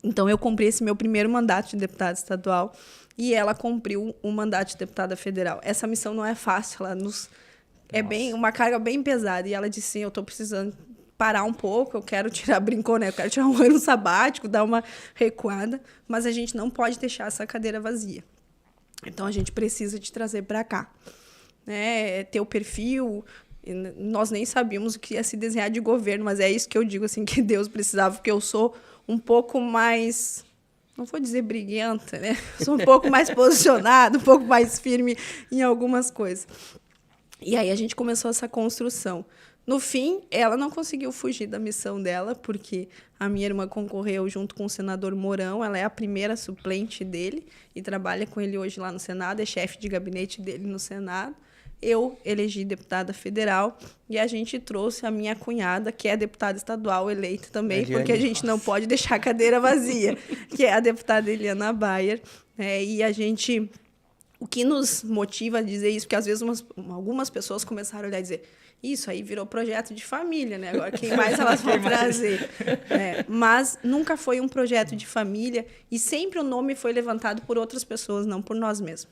Então, eu cumpri esse meu primeiro mandato de deputada estadual e ela cumpriu o mandato de deputada federal. Essa missão não é fácil, uma carga bem pesada. E ela disse, sim, eu estou precisando parar um pouco, eu quero tirar, brincou, né? Eu quero tirar um ano sabático, dar uma recuada, mas a gente não pode deixar essa cadeira vazia. Então, a gente precisa te trazer para cá. Né? Teu perfil... Nós nem sabíamos o que ia se desenhar de governo, mas é isso que eu digo, assim, que Deus precisava, porque eu sou um pouco mais, não vou dizer briguenta, né? Sou um pouco mais posicionada, um pouco mais firme em algumas coisas. E aí a gente começou essa construção. No fim, ela não conseguiu fugir da missão dela, porque a minha irmã concorreu junto com o senador Mourão, ela é a primeira suplente dele e trabalha com ele hoje lá no Senado, é chefe de gabinete dele no Senado. Eu elegi deputada federal e a gente trouxe a minha cunhada, que é deputada estadual eleita também, porque a gente não pode deixar a cadeira vazia, que é a deputada Eliana Bayer. E a gente... O que nos motiva a dizer isso? Porque às vezes algumas pessoas começaram a olhar e dizer isso aí virou projeto de família, né? Agora quem mais elas vão trazer? Mas nunca foi um projeto de família e sempre o nome foi levantado por outras pessoas, não por nós mesmos.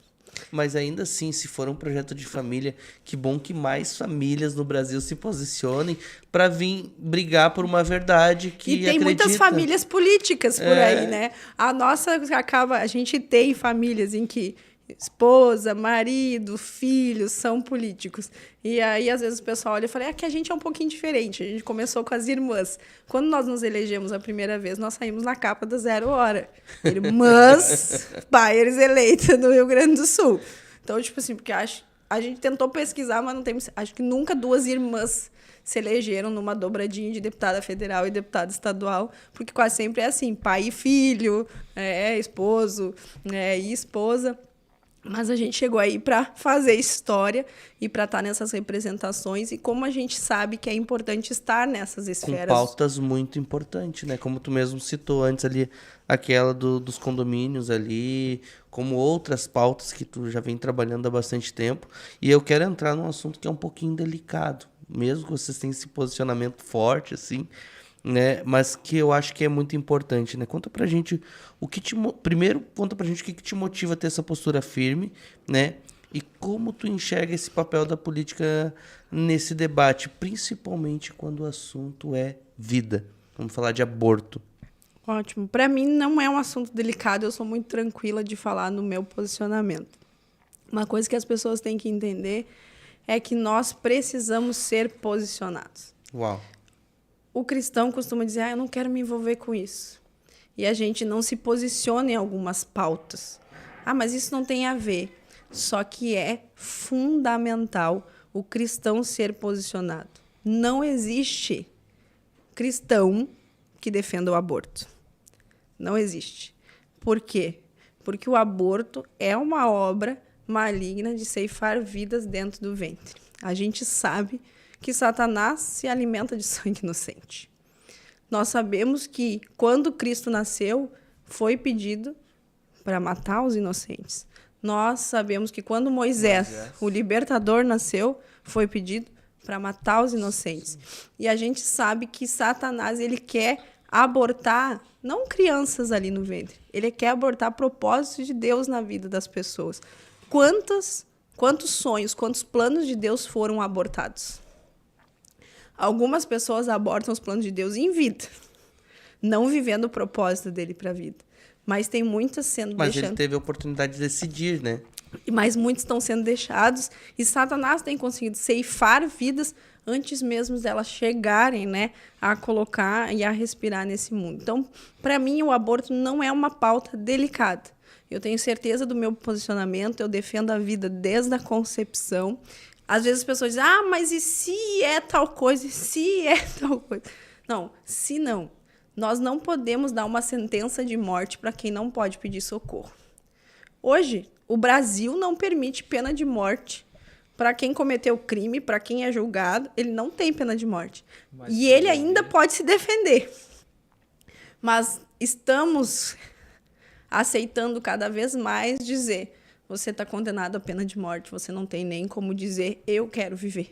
Mas ainda assim, se for um projeto de família, que bom que mais famílias no Brasil se posicionem para vir brigar por uma verdade que E tem muitas famílias políticas por aí, né? A gente tem famílias em que esposa, marido, filhos são políticos. E aí, às vezes, o pessoal olha e fala, que a gente é um pouquinho diferente. A gente começou com as irmãs. Quando nós nos elegemos a primeira vez, nós saímos na capa da Zero Hora. Irmãs Bayers eleita no Rio Grande do Sul. Então, tipo assim, porque a gente tentou pesquisar, mas não tem... Acho que nunca duas irmãs se elegeram numa dobradinha de deputada federal e deputada estadual, porque quase sempre é assim, pai e filho, esposo e esposa. Mas a gente chegou aí para fazer história e para estar nessas representações. E como a gente sabe que é importante estar nessas esferas. Com pautas muito importantes, né? Como tu mesmo citou antes ali, aquela dos condomínios ali, como outras pautas que tu já vem trabalhando há bastante tempo. E eu quero entrar num assunto que é um pouquinho delicado, mesmo que vocês tenham esse posicionamento forte, assim, né? Mas que eu acho que é muito importante, né? Conta pra gente primeiro conta pra gente o que te motiva a ter essa postura firme, né? E como tu enxerga esse papel da política nesse debate, principalmente quando o assunto é vida. Vamos falar de aborto. Ótimo. Para mim não é um assunto delicado, eu sou muito tranquila de falar no meu posicionamento. Uma coisa que as pessoas têm que entender é que nós precisamos ser posicionados. Uau. O cristão costuma dizer, eu não quero me envolver com isso. E a gente não se posiciona em algumas pautas. Mas isso não tem a ver. Só que é fundamental o cristão ser posicionado. Não existe cristão que defenda o aborto. Não existe. Por quê? Porque o aborto é uma obra maligna de ceifar vidas dentro do ventre. A gente sabe que Satanás se alimenta de sangue inocente. Nós sabemos que, quando Cristo nasceu, foi pedido para matar os inocentes. Nós sabemos que, quando Moisés, o libertador, nasceu, foi pedido para matar os inocentes. E a gente sabe que Satanás ele quer abortar, não crianças ali no ventre, ele quer abortar propósitos de Deus na vida das pessoas. Quantos sonhos, quantos planos de Deus foram abortados? Algumas pessoas abortam os planos de Deus em vida, não vivendo o propósito dele para a vida. Mas tem muitas sendo deixadas. Mas ele teve a oportunidade de decidir, né? Mas muitos estão sendo deixados e Satanás tem conseguido ceifar vidas antes mesmo delas chegarem, né, a colocar e a respirar nesse mundo. Então, para mim, o aborto não é uma pauta delicada. Eu tenho certeza do meu posicionamento, eu defendo a vida desde a concepção. Às vezes as pessoas dizem, mas e se é tal coisa? E se é tal coisa? Não, se não. Nós não podemos dar uma sentença de morte para quem não pode pedir socorro. Hoje, o Brasil não permite pena de morte para quem cometeu crime, para quem é julgado. Ele não tem pena de morte. E ele ainda pode se defender. Mas estamos aceitando cada vez mais dizer... Você está condenado à pena de morte, você não tem nem como dizer, eu quero viver.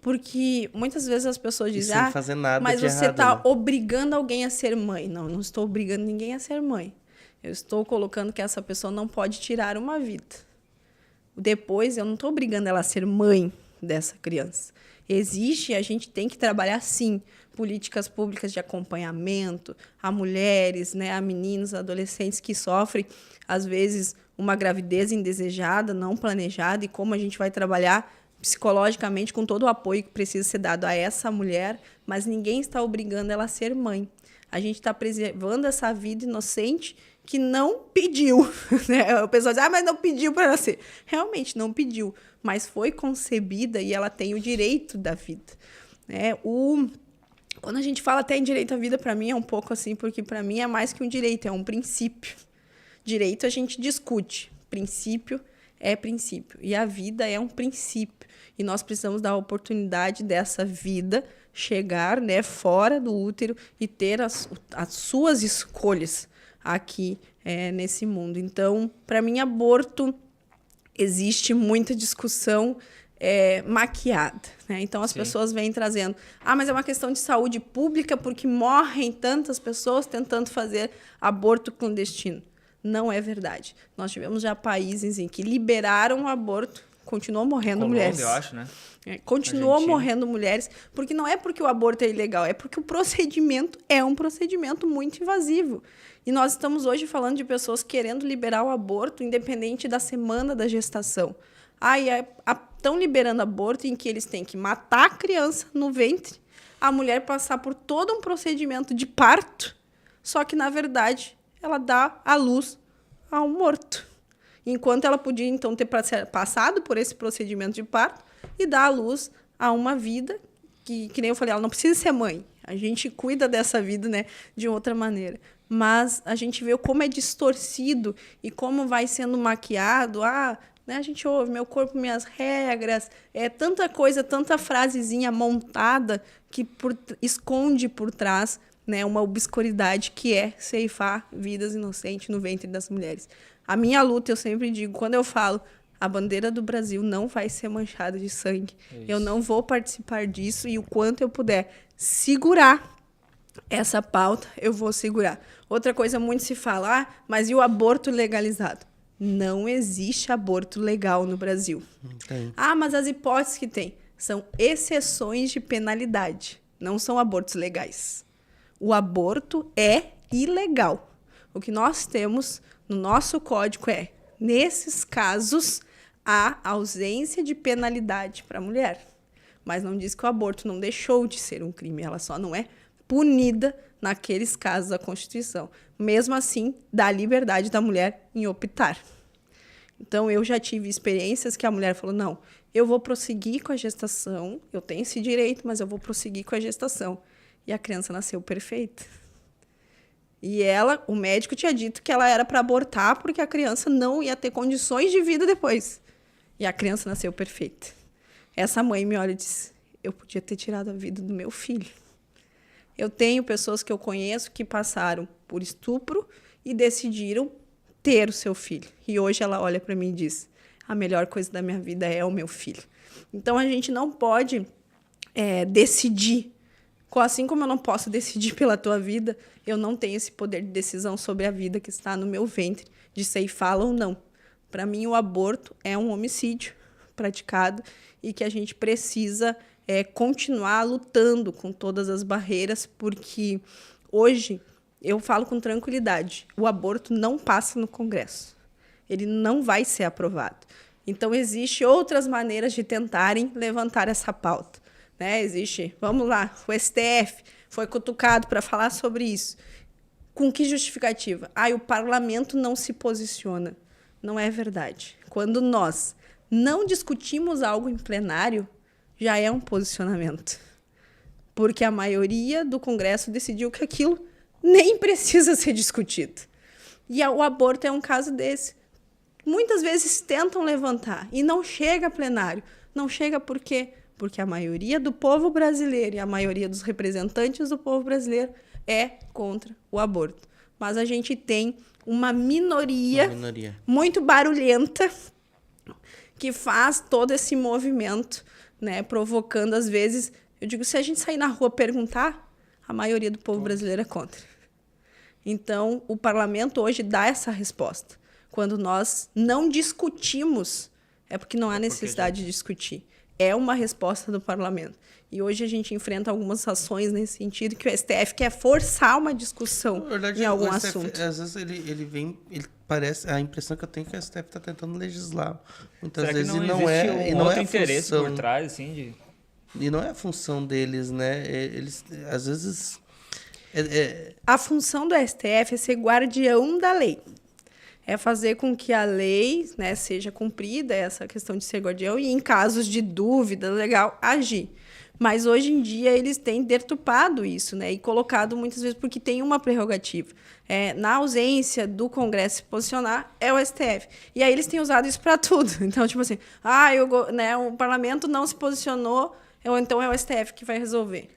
Porque muitas vezes as pessoas dizem, sem fazer nada mas de você errado, está né? obrigando alguém a ser mãe. Não, não estou obrigando ninguém a ser mãe. Eu estou colocando que essa pessoa não pode tirar uma vida. Depois, eu não estou obrigando ela a ser mãe dessa criança. Existe, a gente tem que trabalhar, sim, políticas públicas de acompanhamento a mulheres, né, a meninos, a adolescentes que sofrem, às vezes, uma gravidez indesejada, não planejada, e como a gente vai trabalhar psicologicamente com todo o apoio que precisa ser dado a essa mulher, mas ninguém está obrigando ela a ser mãe. A gente está preservando essa vida inocente que não pediu. Né? O pessoal diz, mas não pediu para nascer. Realmente, não pediu. mas foi concebida e ela tem o direito da vida. Né? Quando a gente fala até em direito à vida, para mim é um pouco assim, porque para mim é mais que um direito, é um princípio. Direito a gente discute, princípio é princípio, e a vida é um princípio. E nós precisamos dar a oportunidade dessa vida chegar, né, fora do útero e ter as suas escolhas aqui nesse mundo. Então, para mim, aborto, existe muita discussão maquiada. Né? Então, as pessoas vêm trazendo, mas é uma questão de saúde pública porque morrem tantas pessoas tentando fazer aborto clandestino. Não é verdade. Nós tivemos já países em que liberaram o aborto, continuou morrendo mulheres. eu acho, né? Continuou morrendo mulheres, porque não é porque o aborto é ilegal, é porque o procedimento é um procedimento muito invasivo. E nós estamos hoje falando de pessoas querendo liberar o aborto independente da semana da gestação. Estão liberando aborto em que eles têm que matar a criança no ventre, a mulher passar por todo um procedimento de parto, só que, na verdade, ela dá à luz a um morto. Enquanto ela podia, então, ter passado por esse procedimento de parto e dar à luz a uma vida que nem eu falei, ela não precisa ser mãe. A gente cuida dessa vida, né, de outra maneira. Mas a gente vê como é distorcido e como vai sendo maquiado. Né, a gente ouve, meu corpo, minhas regras. Tanta coisa, tanta frasezinha montada que esconde por trás, né, uma obscuridade que é ceifar vidas inocentes no ventre das mulheres. A minha luta, eu sempre digo, quando eu falo, a bandeira do Brasil não vai ser manchada de sangue. Isso. Eu não vou participar disso e o quanto eu puder segurar essa pauta, eu vou segurar. Outra coisa, muito se fala, mas e o aborto legalizado? Não existe aborto legal no Brasil. Tem. Mas as hipóteses que tem são exceções de penalidade, não são abortos legais. O aborto é ilegal. O que nós temos no nosso código nesses casos, há ausência de penalidade para a mulher. Mas não diz que o aborto não deixou de ser um crime, ela só não é punida naqueles casos da Constituição. Mesmo assim, dá a liberdade da mulher em optar. Então, eu já tive experiências que a mulher falou, não, eu vou prosseguir com a gestação, eu tenho esse direito, mas eu vou prosseguir com a gestação. E a criança nasceu perfeita. E o médico tinha dito que ela era para abortar porque a criança não ia ter condições de vida depois. E a criança nasceu perfeita. Essa mãe me olha e diz, eu podia ter tirado a vida do meu filho. Eu tenho pessoas que eu conheço que passaram por estupro e decidiram ter o seu filho. E hoje ela olha para mim e diz, a melhor coisa da minha vida é o meu filho. Então, a gente não pode decidir. Assim como eu não posso decidir pela tua vida, eu não tenho esse poder de decisão sobre a vida que está no meu ventre, de ceifá-la ou não. Para mim, o aborto é um homicídio praticado e que a gente precisa continuar lutando com todas as barreiras, porque hoje, eu falo com tranquilidade, o aborto não passa no Congresso. Ele não vai ser aprovado. Então, existem outras maneiras de tentarem levantar essa pauta. Existe, vamos lá, o STF foi cutucado para falar sobre isso. Com que justificativa? O parlamento não se posiciona. Não é verdade. Quando nós não discutimos algo em plenário, já é um posicionamento. Porque a maioria do Congresso decidiu que aquilo nem precisa ser discutido. E o aborto é um caso desse. Muitas vezes tentam levantar e não chega a plenário. Não chega por quê? Porque a maioria do povo brasileiro e a maioria dos representantes do povo brasileiro é contra o aborto. Mas a gente tem uma minoria muito barulhenta que faz todo esse movimento, né, provocando, às vezes... Eu digo, se a gente sair na rua perguntar, a maioria do povo brasileiro é contra. Então, o parlamento hoje dá essa resposta. Quando nós não discutimos, é porque não há necessidade de discutir. É uma resposta do parlamento. E hoje a gente enfrenta algumas ações nesse sentido, que o STF quer forçar uma discussão em algum assunto. Às vezes ele vem, parece, a impressão que eu tenho é que o STF está tentando legislar. Muitas Será vezes que não é. E não é interesse função, por trás, assim, de... E não é a função deles, né? Eles, às vezes... A função do STF é ser guardião da lei. é fazer com que a lei, né, seja cumprida, essa questão de ser guardião, e em casos de dúvida, legal, agir. Mas hoje em dia eles têm deturpado isso, né? E colocado muitas vezes porque tem uma prerrogativa. Na ausência do Congresso se posicionar, é o STF. E aí eles têm usado isso para tudo. Então, tipo assim, o parlamento não se posicionou, então é o STF que vai resolver.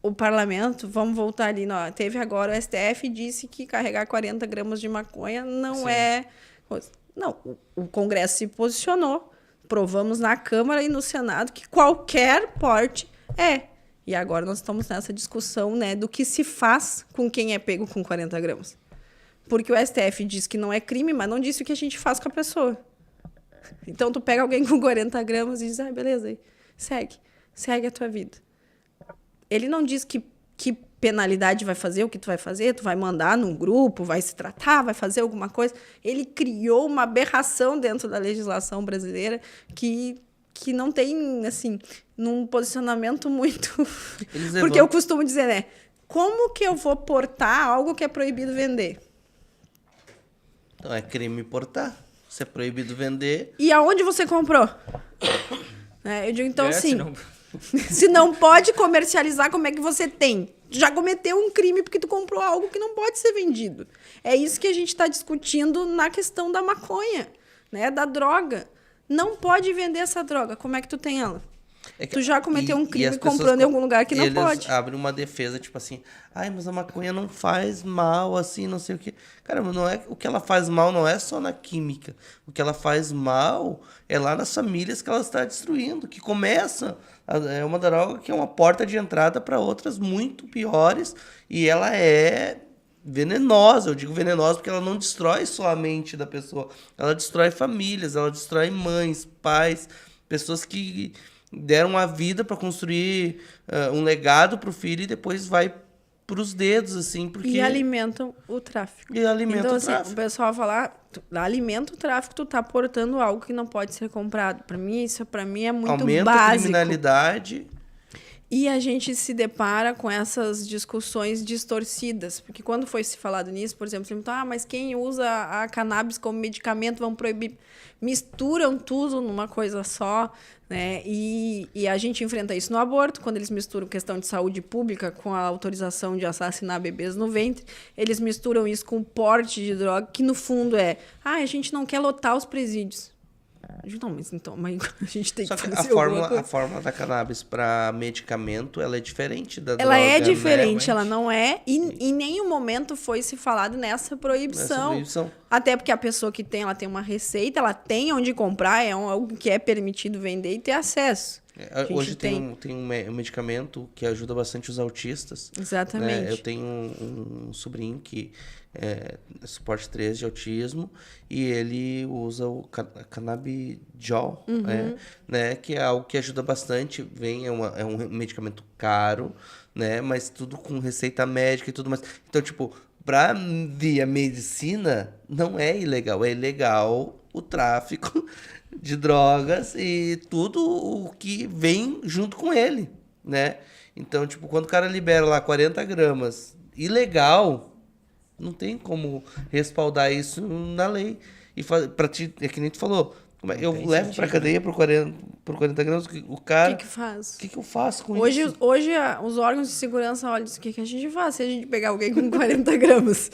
O parlamento, vamos voltar ali, teve agora o STF disse que carregar 40 gramas de maconha não Sim. é... Não, o Congresso se posicionou, provamos na Câmara e no Senado que qualquer porte é. E agora nós estamos nessa discussão, né, do que se faz com quem é pego com 40 gramas. Porque o STF diz que não é crime, mas não disse o que a gente faz com a pessoa. Então, tu pega alguém com 40 gramas e diz, beleza, aí, segue a tua vida. Ele não diz que penalidade vai fazer, o que tu vai mandar num grupo, vai se tratar, vai fazer alguma coisa. Ele criou uma aberração dentro da legislação brasileira que não tem, assim, num posicionamento muito... Porque eu costumo dizer, né? Como que eu vou portar algo que é proibido vender? Então, é crime portar. Se é proibido vender... E aonde você comprou? Eu digo, então, assim... Se não pode comercializar, como é que você tem? Tu já cometeu um crime porque tu comprou algo que não pode ser vendido. É isso que a gente está discutindo na questão da maconha, né? Da droga. Não pode vender essa droga. Como é que tu tem ela? Tu já cometeu um crime comprando em algum lugar que não pode. Eles abrem uma defesa, tipo assim, mas a maconha não faz mal, assim, não sei o quê. Cara, não é, o que ela faz mal não é só na química. O que ela faz mal é lá nas famílias que ela está destruindo, que começa... É uma droga que é uma porta de entrada para outras muito piores, e ela é venenosa. Eu digo venenosa porque ela não destrói só a mente da pessoa, ela destrói famílias, ela destrói mães, pais, pessoas que deram a vida para construir um legado para o filho e depois vai para os dedos, assim, porque... E alimentam o tráfico. Então, o tráfico. O pessoal fala, alimenta o tráfico, tu tá portando algo que não pode ser comprado. Para mim, isso é muito Aumenta básico. A criminalidade. E a gente se depara com essas discussões distorcidas. Porque quando foi se falado nisso, por exemplo, mas quem usa a cannabis como medicamento vão proibir. Misturam tudo numa coisa só, né? E a gente enfrenta isso no aborto, quando eles misturam questão de saúde pública com a autorização de assassinar bebês no ventre. Eles misturam isso com o porte de droga, que no fundo a gente não quer lotar os presídios. Não, mas então, a gente tem que fazer a fórmula da cannabis para medicamento, ela é diferente da droga. Ela é diferente, né? Ela não é... E em nenhum momento foi se falado nessa proibição. Até porque a pessoa que tem, ela tem uma receita, ela tem onde comprar, é algo que é permitido vender e ter acesso. Hoje tem um medicamento que ajuda bastante os autistas. Exatamente. Né? Eu tenho um sobrinho que é suporte 3 de autismo e ele usa o canabidiol, né? Que é algo que ajuda bastante. É um medicamento caro, né? Mas tudo com receita médica e tudo mais. Então, tipo, via medicina, não é ilegal. É ilegal o tráfico de drogas e tudo o que vem junto com ele, né? Então, tipo, quando o cara libera lá 40 gramas ilegal, não tem como respaldar isso na lei. E pra ti, é que nem tu falou, eu levo pra cadeia por 40 gramas, o cara... O que faz? O que eu faço com isso? Hoje, os órgãos de segurança olham o que a gente faz se a gente pegar alguém com 40 gramas?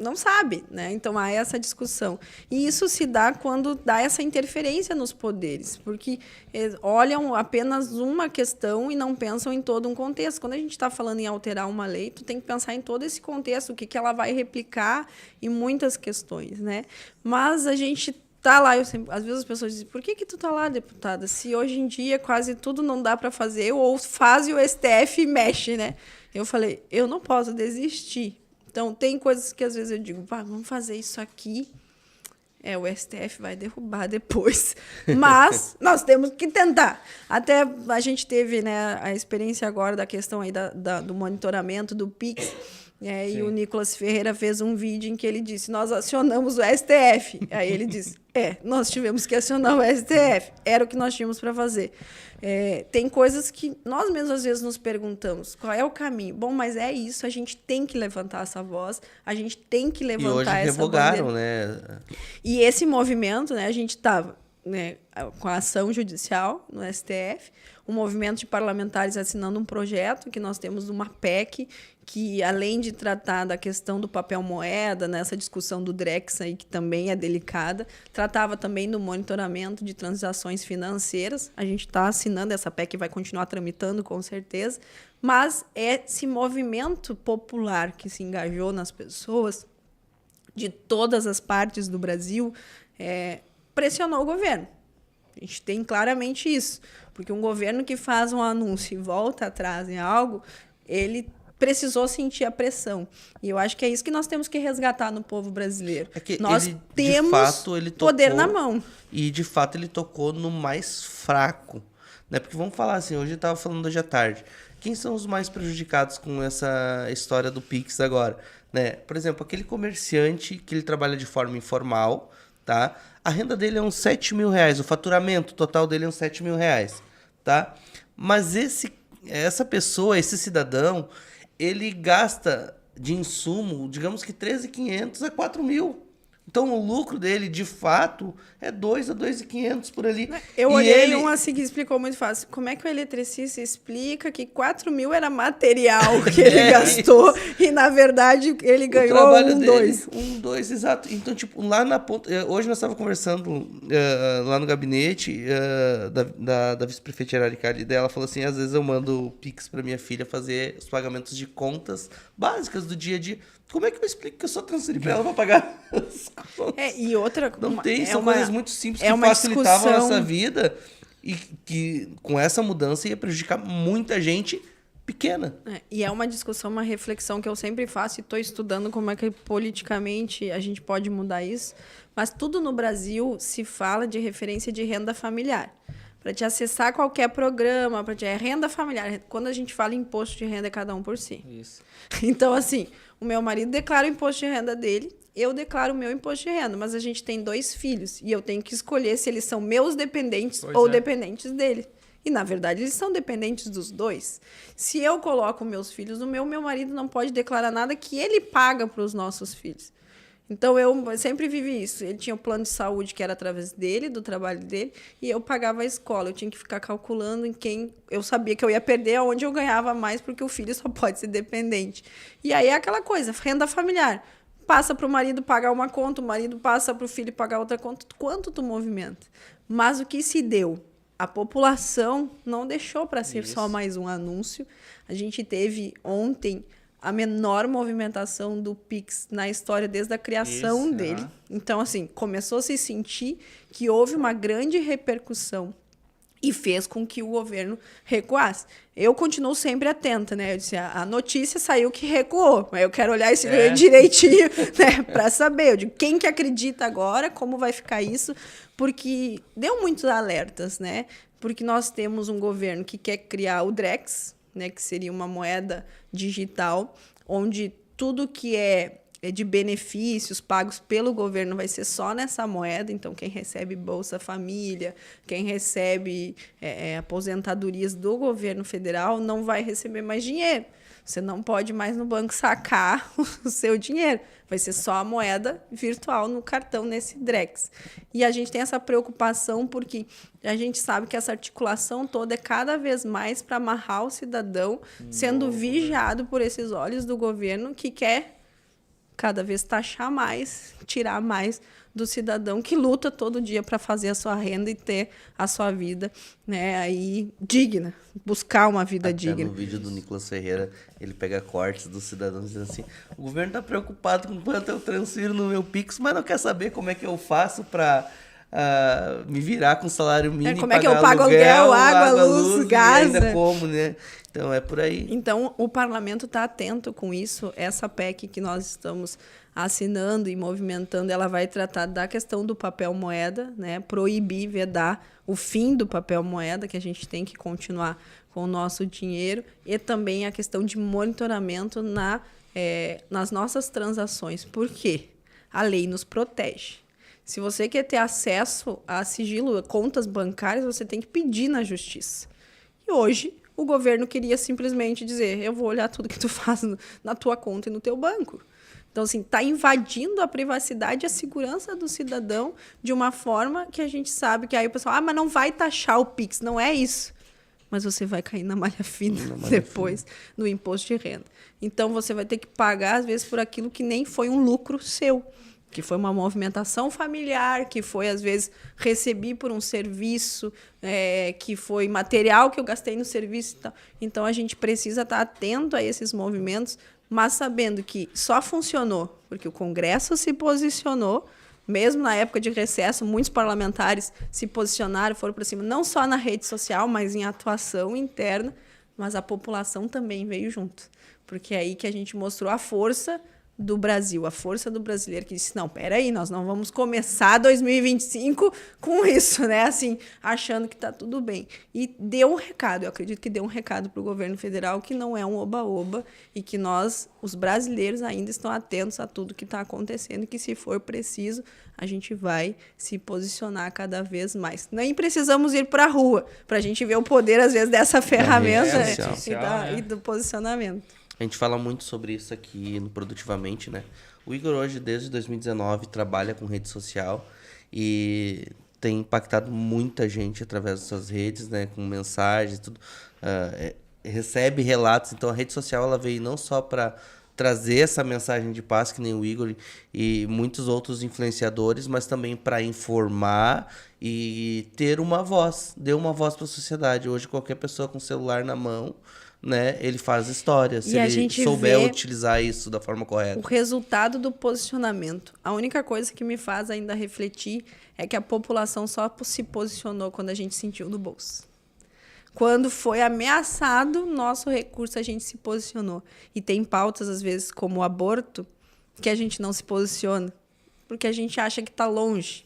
Não sabe, né? Então, há essa discussão. E isso se dá quando dá essa interferência nos poderes, porque olham apenas uma questão e não pensam em todo um contexto. Quando a gente está falando em alterar uma lei, tu tem que pensar em todo esse contexto, o que ela vai replicar em muitas questões, né? Mas a gente tá lá, às vezes as pessoas dizem, por que tu tá lá, deputada? Se hoje em dia quase tudo não dá para fazer, ou faz e o STF mexe, né? Eu falei, eu não posso desistir. Então, tem coisas que às vezes eu digo, vamos fazer isso aqui. O STF vai derrubar depois. Mas nós temos que tentar. Até a gente teve, né, a experiência agora da questão aí do monitoramento do PIX. E o Nicolas Ferreira fez um vídeo em que ele disse, nós acionamos o STF. Aí ele disse, nós tivemos que acionar o STF. Era o que nós tínhamos para fazer. Tem coisas que nós mesmos às vezes nos perguntamos, qual é o caminho? Bom, mas é isso, a gente tem que levantar essa voz, a gente tem que levantar hoje essa revogaram, bandeira. né? E esse movimento, né, a gente estava, né, com a ação judicial no STF, um movimento de parlamentares assinando um projeto que nós temos uma PEC que, além de tratar da questão do papel moeda, nessa discussão do Drex aí, que também é delicada, tratava também do monitoramento de transações financeiras. A gente está assinando essa PEC e vai continuar tramitando, com certeza. Mas esse movimento popular que se engajou nas pessoas de todas as partes do Brasil pressionou o governo. A gente tem claramente isso. Porque um governo que faz um anúncio e volta atrás em algo, ele precisou sentir a pressão. E eu acho que é isso que nós temos que resgatar no povo brasileiro. Nós temos de fato, ele tocou, poder na mão. E, de fato, ele tocou no mais fraco. Né? Porque vamos falar assim, hoje eu estava falando hoje à tarde. Quem são os mais prejudicados com essa história do Pix agora? Né? Por exemplo, aquele comerciante que ele trabalha de forma informal, tá? A renda dele é uns 7 mil reais, o faturamento total dele é uns 7 mil reais, tá? Mas essa pessoa, esse cidadão, ele gasta de insumo, digamos que 13.500 a 4 mil. Então, o lucro dele, de fato, é 2 a 2.500 por ali. Eu olhei um assim que explicou muito fácil. Como é que o eletricista explica que 4 mil era material que ele gastou e, na verdade, ele ganhou dois? 2, exato. Então, tipo, lá na ponta... Hoje nós estávamos conversando lá no gabinete da vice-prefeita Araricari, e ela falou assim, às vezes eu mando o Pix para minha filha fazer os pagamentos de contas básicas do dia a dia. Como é que eu explico que eu só transferi para ela para pagar as contas? E outra... Não tem, são coisas muito simples que facilitavam a nossa vida e que com essa mudança ia prejudicar muita gente pequena. E é uma discussão, uma reflexão que eu sempre faço e estou estudando como é que politicamente a gente pode mudar isso. Mas tudo no Brasil se fala de referência de renda familiar. Para te acessar qualquer programa, renda familiar. Quando a gente fala em imposto de renda, é cada um por si. Isso. Então, assim, o meu marido declara o imposto de renda dele, eu declaro o meu imposto de renda, mas a gente tem 2 filhos e eu tenho que escolher se eles são meus dependentes ou dependentes dele. E, na verdade, eles são dependentes dos 2. Se eu coloco meus filhos no meu marido não pode declarar nada que ele paga para os nossos filhos. Então, eu sempre vivi isso. Ele tinha o plano de saúde que era através dele, do trabalho dele, e eu pagava a escola. Eu tinha que ficar calculando em quem... Eu sabia que eu ia perder aonde eu ganhava mais, porque o filho só pode ser dependente. E aí é aquela coisa, renda familiar. Passa para o marido pagar uma conta, o marido passa para o filho pagar outra conta. Quanto tu movimenta? Mas o que se deu? A população não deixou para ser só mais um anúncio. A gente teve ontem... a menor movimentação do Pix na história desde a criação dele. Então, assim, começou a se sentir que houve uma grande repercussão e fez com que o governo recuasse. Eu continuo sempre atenta, né? Eu disse, a notícia saiu que recuou, mas eu quero olhar isso direitinho, né? Para saber de quem que acredita agora, como vai ficar isso, porque deu muitos alertas, né? Porque nós temos um governo que quer criar o Drex, né, que seria uma moeda digital, onde tudo que é de benefícios pagos pelo governo vai ser só nessa moeda. Então, quem recebe Bolsa Família, quem recebe aposentadorias do governo federal, não vai receber mais dinheiro. Você não pode mais no banco sacar o seu dinheiro. Vai ser só a moeda virtual no cartão, nesse Drex. E a gente tem essa preocupação porque a gente sabe que essa articulação toda é cada vez mais para amarrar o cidadão sendo vigiado por esses olhos do governo que quer cada vez taxar mais, tirar mais do cidadão que luta todo dia para fazer a sua renda e ter a sua vida, né, aí digna, buscar uma vida digna. No vídeo do Nicolas Ferreira, ele pega cortes dos cidadãos dizendo assim, o governo está preocupado com quanto eu transfiro no meu Pix, mas não quer saber como é que eu faço para me virar com salário mínimo. Como é que eu pago aluguel, água, luz, gás? E ainda como, né? Então, é por aí. Então, o parlamento está atento com isso. Essa PEC que nós estamos assinando e movimentando, ela vai tratar da questão do papel moeda, né? Proibir, vedar o fim do papel moeda, que a gente tem que continuar com o nosso dinheiro, e também a questão de monitoramento nas nossas transações. Por quê? A lei nos protege. Se você quer ter acesso a sigilo, a contas bancárias, você tem que pedir na justiça. E hoje, o governo queria simplesmente dizer, eu vou olhar tudo que tu faz na tua conta e no teu banco. Então, assim, está invadindo a privacidade e a segurança do cidadão de uma forma que a gente sabe que aí o pessoal, mas não vai taxar o Pix. Não é isso. Mas você vai cair na malha fina depois no imposto de renda. Então, você vai ter que pagar, às vezes, por aquilo que nem foi um lucro seu, que foi uma movimentação familiar, que foi, às vezes, recebi por um serviço, que foi material que eu gastei no serviço e tal. Então, a gente precisa estar atento a esses movimentos, mas sabendo que só funcionou porque o Congresso se posicionou, mesmo na época de recesso, muitos parlamentares se posicionaram, foram para cima, não só na rede social, mas em atuação interna, mas a população também veio junto. Porque é aí que a gente mostrou a força do Brasil, a força do brasileiro, que disse, não, peraí, nós não vamos começar 2025 com isso, né? Assim, achando que está tudo bem. E deu um recado, eu acredito que deu um recado para o governo federal, que não é um oba-oba, e que nós, os brasileiros, ainda estão atentos a tudo que está acontecendo, e que, se for preciso, a gente vai se posicionar cada vez mais. Nem precisamos ir para a rua, para a gente ver o poder, às vezes, dessa ferramenta e do posicionamento. A gente fala muito sobre isso aqui no Produtivamente, né? O Igor hoje, desde 2019, trabalha com rede social e tem impactado muita gente através das suas redes, né? Com mensagens, tudo. Recebe relatos. Então, a rede social ela veio não só para trazer essa mensagem de paz, que nem o Igor e muitos outros influenciadores, mas também para informar e ter uma voz. Deu uma voz para a sociedade. Hoje, qualquer pessoa com o celular na mão, né, ele faz história, se ele souber utilizar isso da forma correta. O resultado do posicionamento. A única coisa que me faz ainda refletir é que a população só se posicionou quando a gente sentiu no bolso. Quando foi ameaçado nosso recurso, a gente se posicionou. E tem pautas, às vezes, como o aborto, que a gente não se posiciona, porque a gente acha que está longe.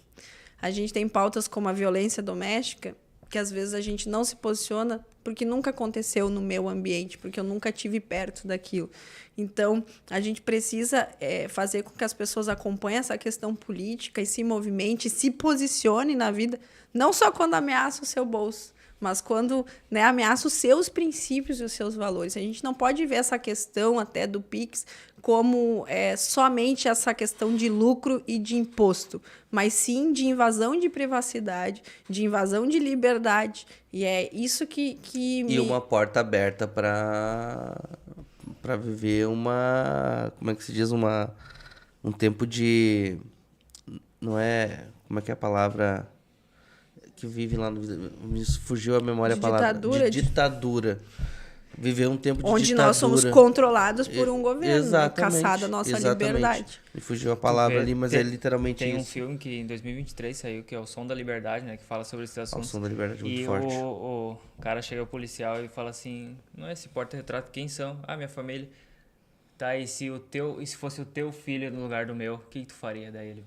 A gente tem pautas como a violência doméstica, que às vezes a gente não se posiciona porque nunca aconteceu no meu ambiente, porque eu nunca estive perto daquilo. Então, a gente precisa fazer com que as pessoas acompanhem essa questão política e se movimente, se posicione na vida, não só quando ameaça o seu bolso, mas quando, né, ameaça os seus princípios e os seus valores. A gente não pode ver essa questão até do Pix como somente essa questão de lucro e de imposto, mas sim de invasão de privacidade, de invasão de liberdade. E é isso que uma porta aberta para viver como é que se diz, um tempo de... Não é... Como é que é a palavra... que vive lá no... Me fugiu a memória a palavra. Ditadura. De ditadura. Viver um tempo de onde ditadura. Nós somos controlados por um governo, né? Caçada a nossa liberdade. Me fugiu a palavra ali, mas é literalmente tem isso. Tem um filme que em 2023 saiu, que é O Som da Liberdade, né? Que fala sobre esses assuntos. O Som da Liberdade é muito e forte. O cara chega ao policial e fala assim, não é esse porta-retrato, quem são? Ah, minha família. Tá, e se fosse o teu filho no lugar do meu, o que tu faria? Daí ele...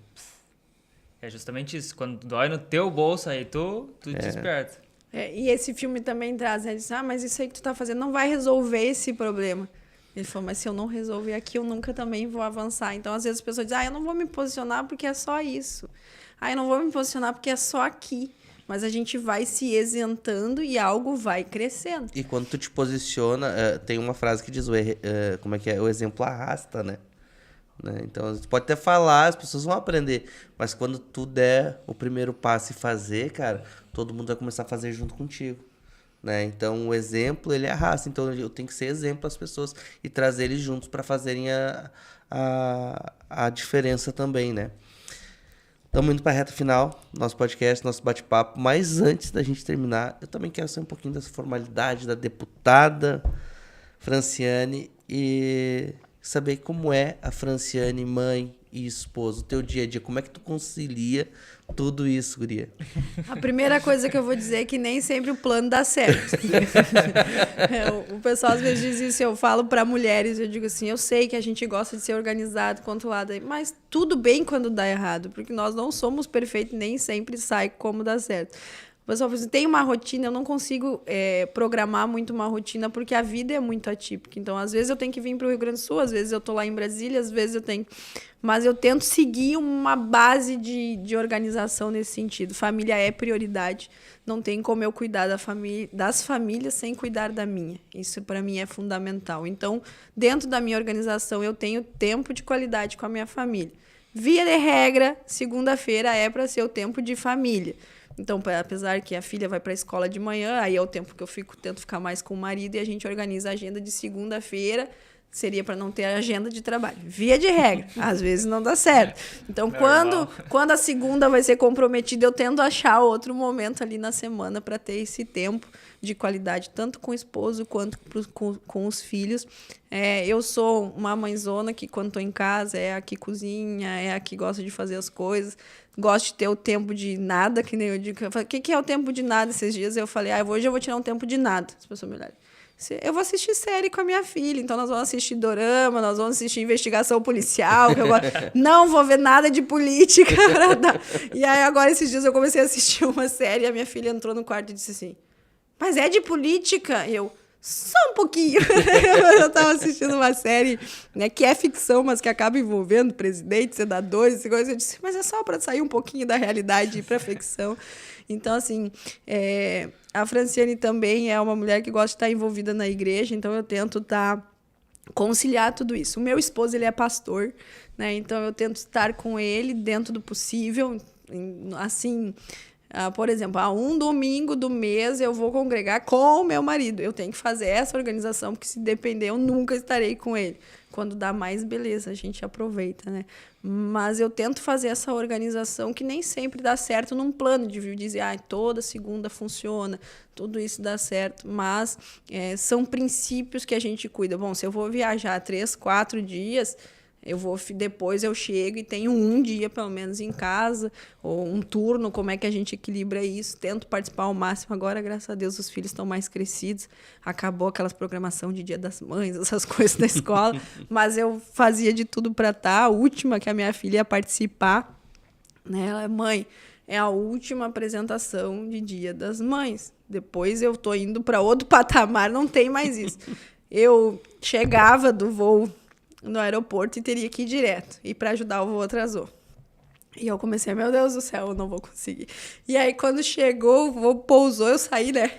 É justamente isso. Quando dói no teu bolso, aí tu desperta. E esse filme também traz, né? Ele diz, mas isso aí que tu tá fazendo não vai resolver esse problema. Ele falou, mas se eu não resolver aqui, eu nunca também vou avançar. Então, às vezes, as pessoas dizem, eu não vou me posicionar porque é só isso. Eu não vou me posicionar porque é só aqui. Mas a gente vai se isentando e algo vai crescendo. E quando tu te posiciona, tem uma frase que diz, como é que é? O exemplo arrasta, né? Então, você pode até falar, as pessoas vão aprender, mas quando tu der o primeiro passo e fazer, cara, todo mundo vai começar a fazer junto contigo, né? Então, o exemplo, ele arrasta. Então, eu tenho que ser exemplo às pessoas e trazer eles juntos para fazerem a diferença também, né? Estamos indo para a reta final, nosso podcast, nosso bate-papo, mas antes da gente terminar, eu também quero saber um pouquinho dessa formalidade da deputada Franciane e... saber como é a Franciane, mãe e esposa, o teu dia a dia, como é que tu concilia tudo isso, guria? A primeira coisa que eu vou dizer é que nem sempre o plano dá certo. O pessoal às vezes diz isso, eu falo para mulheres, eu digo assim, eu sei que a gente gosta de ser organizado, controlado, mas tudo bem quando dá errado, porque nós não somos perfeitos, nem sempre sai como dá certo. O pessoal fala assim, tem uma rotina, eu não consigo programar muito uma rotina, porque a vida é muito atípica. Então, às vezes eu tenho que vir para o Rio Grande do Sul, às vezes eu estou lá em Brasília, às vezes eu tenho... Mas eu tento seguir uma base de organização nesse sentido. Família é prioridade. Não tem como eu cuidar das famílias sem cuidar da minha. Isso, para mim, é fundamental. Então, dentro da minha organização, eu tenho tempo de qualidade com a minha família. Via de regra, segunda-feira é para ser o tempo de família. Então, apesar que a filha vai para a escola de manhã, aí é o tempo que eu tento ficar mais com o marido e a gente organiza a agenda de segunda-feira, seria para não ter a agenda de trabalho. Via de regra, às vezes não dá certo. Então, quando a segunda vai ser comprometida, eu tento achar outro momento ali na semana para ter esse tempo de qualidade, tanto com o esposo quanto com os filhos. Eu sou uma mãezona que, quando estou em casa, é a que cozinha, é a que gosta de fazer as coisas. Gosto de ter o tempo de nada, que nem eu digo. O que é o tempo de nada? Esses dias eu falei, hoje eu vou tirar um tempo de nada. As pessoas me olharam. Eu vou assistir série com a minha filha, então nós vamos assistir dorama, nós vamos assistir investigação policial, que eu não vou ver nada de política. E aí agora, esses dias, eu comecei a assistir uma série e a minha filha entrou no quarto e disse assim, mas é de política? E eu, só um pouquinho. Eu estava assistindo uma série, né, que é ficção, mas que acaba envolvendo presidentes, senadores, e coisa. Eu disse, mas é só para sair um pouquinho da realidade e ir para a ficção. Então, assim, a Franciane também é uma mulher que gosta de estar envolvida na igreja, então eu tento conciliar tudo isso. O meu esposo, ele é pastor, né? Então eu tento estar com ele dentro do possível, assim... por exemplo, um domingo do mês eu vou congregar com o meu marido. Eu tenho que fazer essa organização, porque se depender, eu nunca estarei com ele. Quando dá mais, beleza, a gente aproveita, né? Mas eu tento fazer essa organização que nem sempre dá certo num plano de dizer, toda segunda funciona, tudo isso dá certo. Mas são princípios que a gente cuida. Bom, se eu vou viajar 3, 4 dias... depois eu chego e tenho um dia, pelo menos, em casa, ou um turno, como é que a gente equilibra isso. Tento participar ao máximo. Agora, graças a Deus, os filhos estão mais crescidos. Acabou aquelas programação de Dia das Mães, essas coisas da escola. Mas eu fazia de tudo para estar. A última que a minha filha ia participar, né? Ela, mãe, é a última apresentação de Dia das Mães. Depois eu tô indo para outro patamar, não tem mais isso. Eu chegava do voo no aeroporto e teria que ir direto. E para ajudar, o voo atrasou. E eu comecei, meu Deus do céu, eu não vou conseguir. E aí, quando chegou, o voo pousou, eu saí, né?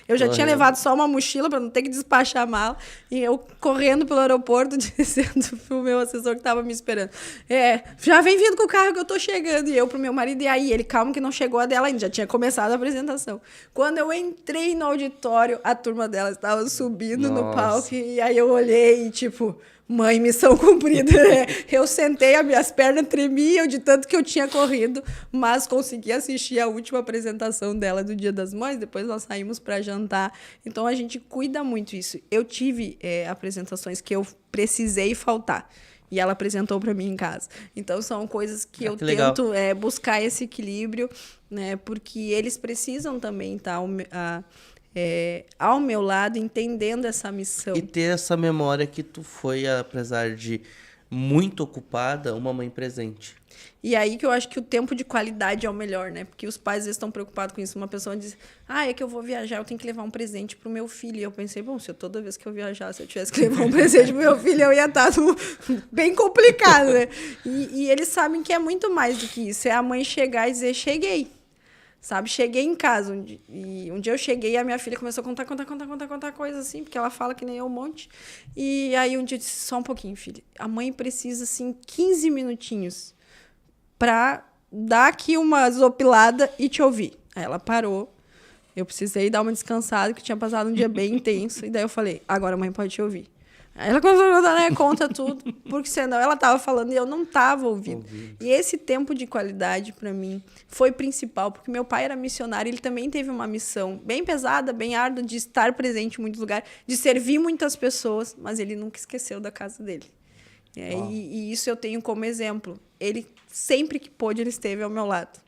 Eu já tinha levado só uma mochila para não ter que despachar a mala. E eu correndo pelo aeroporto, dizendo pro meu assessor que estava me esperando. Já vem vindo com o carro que eu tô chegando. E eu pro meu marido, e aí? Ele, calma que não chegou a dela ainda. Já tinha começado a apresentação. Quando eu entrei no auditório, a turma dela estava subindo no palco. E aí eu olhei e, tipo... Mãe, missão cumprida, né? Eu sentei, as minhas pernas tremiam de tanto que eu tinha corrido, mas consegui assistir a última apresentação dela do Dia das Mães, depois nós saímos para jantar. Então, a gente cuida muito isso. Eu tive apresentações que eu precisei faltar, e ela apresentou para mim em casa. Então, são coisas que eu tento buscar esse equilíbrio, né? Porque eles precisam também estar... ao meu lado, entendendo essa missão. E ter essa memória que tu foi, apesar de muito ocupada, uma mãe presente. E aí que eu acho que o tempo de qualidade é o melhor, né? Porque os pais às vezes estão preocupados com isso. Uma pessoa diz, é que eu vou viajar, eu tenho que levar um presente pro meu filho. E eu pensei, bom, se toda vez que eu viajasse eu tivesse que levar um presente pro meu filho, eu ia estar bem complicado, né? E eles sabem que é muito mais do que isso. É a mãe chegar e dizer, cheguei. Sabe, cheguei em casa, um dia eu cheguei e a minha filha começou a contar coisas assim, porque ela fala que nem eu um monte. E aí um dia eu disse, só um pouquinho, filha, a mãe precisa, assim, 15 minutinhos para dar aqui uma zopilada e te ouvir. Aí ela parou, eu precisei dar uma descansada, que tinha passado um dia bem intenso, e daí eu falei, agora a mãe pode te ouvir. Aí ela começou a contar, né, conta tudo, porque senão ela estava falando e eu não estava ouvindo. E esse tempo de qualidade, para mim, foi principal, porque meu pai era missionário, ele também teve uma missão bem pesada, bem árdua, de estar presente em muitos lugares, de servir muitas pessoas, mas ele nunca esqueceu da casa dele. E isso eu tenho como exemplo. Ele, sempre que pôde, ele esteve ao meu lado.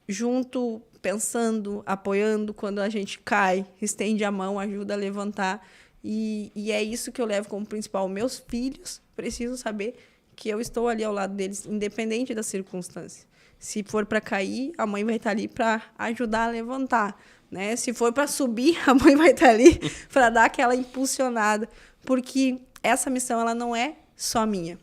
Junto, pensando, apoiando quando a gente cai, estende a mão, ajuda a levantar. E é isso que eu levo como principal. Meus filhos precisam saber que eu estou ali ao lado deles, independente da circunstância. Se for para cair, a mãe vai estar ali para ajudar a levantar, né? Se for para subir, a mãe vai estar ali para dar aquela impulsionada, porque essa missão ela não é só minha.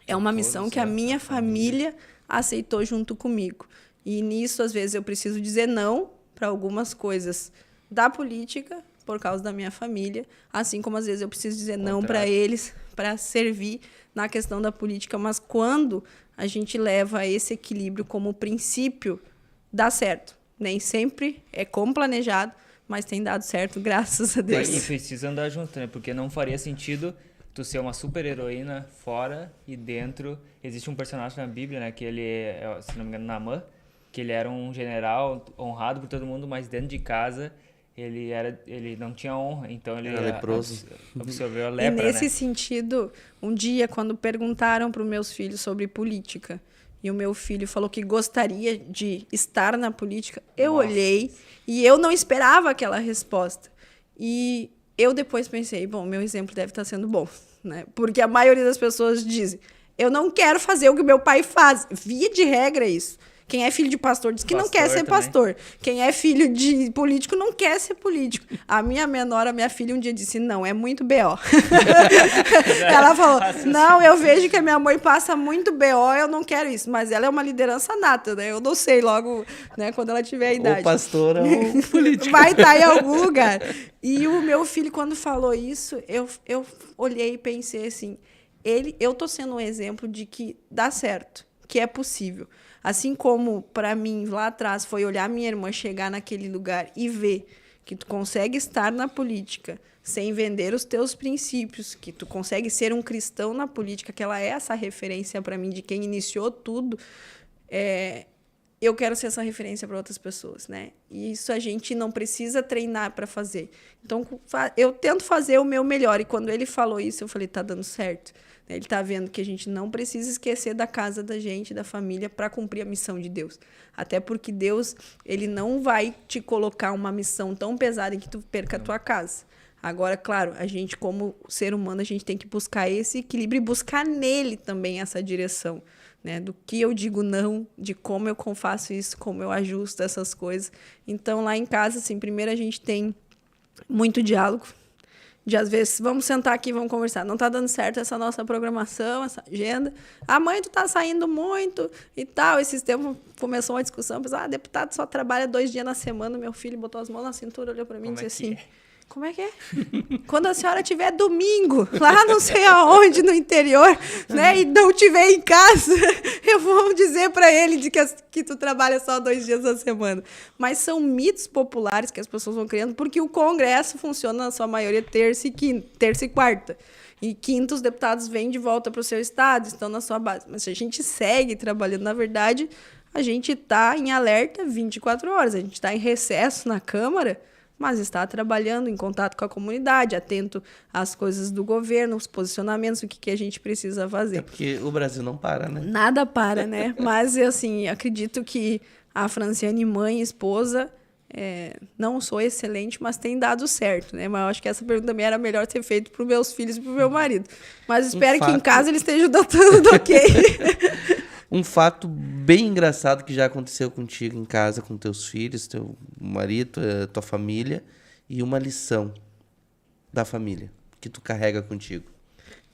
É uma missão que a minha família aceitou junto comigo. E nisso, às vezes, eu preciso dizer não para algumas coisas da política por causa da minha família, assim como às vezes eu preciso dizer não para eles, para servir na questão da política. Mas quando a gente leva esse equilíbrio como princípio, dá certo. Nem sempre é como planejado, mas tem dado certo, graças a Deus. E precisa andar junto, né? Porque não faria sentido tu ser uma super heroína fora e dentro. Existe um personagem na Bíblia, né? Que ele é, se não me engano, Naamã, que ele era um general honrado por todo mundo, mas dentro de casa ele não tinha honra, então ele era leproso. Absorveu a lepra, e nesse né? sentido, um dia, quando perguntaram para os meus filhos sobre política, e o meu filho falou que gostaria de estar na política, eu olhei e eu não esperava aquela resposta. E eu depois pensei, bom, meu exemplo deve estar sendo bom, né? Porque a maioria das pessoas dizem, eu não quero fazer o que meu pai faz. Via de regra é isso. Quem é filho de pastor diz que não quer ser pastor. Quem é filho de político não quer ser político. A minha menor, a minha filha, um dia disse, não, é muito B.O. Ela falou, não, eu vejo que a minha mãe passa muito B.O., eu não quero isso. Mas ela é uma liderança nata, né? Eu não sei logo, né, quando ela tiver a idade. Ou pastora ou político. Vai estar em algum lugar. E o meu filho, quando falou isso, eu olhei e pensei assim, eu tô sendo um exemplo de que dá certo, que é possível. Assim como, para mim, lá atrás, foi olhar minha irmã chegar naquele lugar e ver que tu consegue estar na política sem vender os teus princípios, que tu consegue ser um cristão na política, que ela é essa referência para mim de quem iniciou tudo, eu quero ser essa referência para outras pessoas, né? E isso a gente não precisa treinar para fazer. Então, eu tento fazer o meu melhor. E quando ele falou isso, eu falei, tá dando certo. Ele está vendo que a gente não precisa esquecer da casa da gente, da família, para cumprir a missão de Deus. Até porque Deus, ele não vai te colocar uma missão tão pesada em que tu perca a tua casa. Agora, claro, a gente, como ser humano, a gente tem que buscar esse equilíbrio e buscar nele também essa direção, né? Do que eu digo não, de como eu faço isso, como eu ajusto essas coisas. Então, lá em casa, assim, primeiro a gente tem muito diálogo. De, às vezes, vamos sentar aqui, vamos conversar. Não está dando certo essa nossa programação, essa agenda. Mãe, tu tá saindo muito e tal. Esses tempos começou uma discussão. Pensou, deputado só trabalha 2 dias na semana. Meu filho botou as mãos na cintura, olhou para mim e disse assim... Como é que é? Quando a senhora tiver domingo, lá não sei aonde, no interior, né, e não tiver em casa, eu vou dizer para ele de que tu trabalha só 2 dias na semana. Mas são mitos populares que as pessoas vão criando, porque o Congresso funciona, na sua maioria, terça e quarta. E quinta, os deputados vêm de volta para o seu estado, estão na sua base. Mas se a gente segue trabalhando, na verdade, a gente está em alerta 24 horas. A gente está em recesso na Câmara, mas está trabalhando em contato com a comunidade, atento às coisas do governo, os posicionamentos, o que a gente precisa fazer. É porque o Brasil não para, né? Nada para, né? Mas, assim, acredito que a Franciane, mãe e esposa, não sou excelente, mas tem dado certo, né? Mas eu acho que essa pergunta também era melhor ser feita para os meus filhos e para o meu marido. Mas espero que em casa eles estejam dando tudo ok. Um fato bem engraçado que já aconteceu contigo em casa, com teus filhos, teu marido, tua família, e uma lição da família que tu carrega contigo.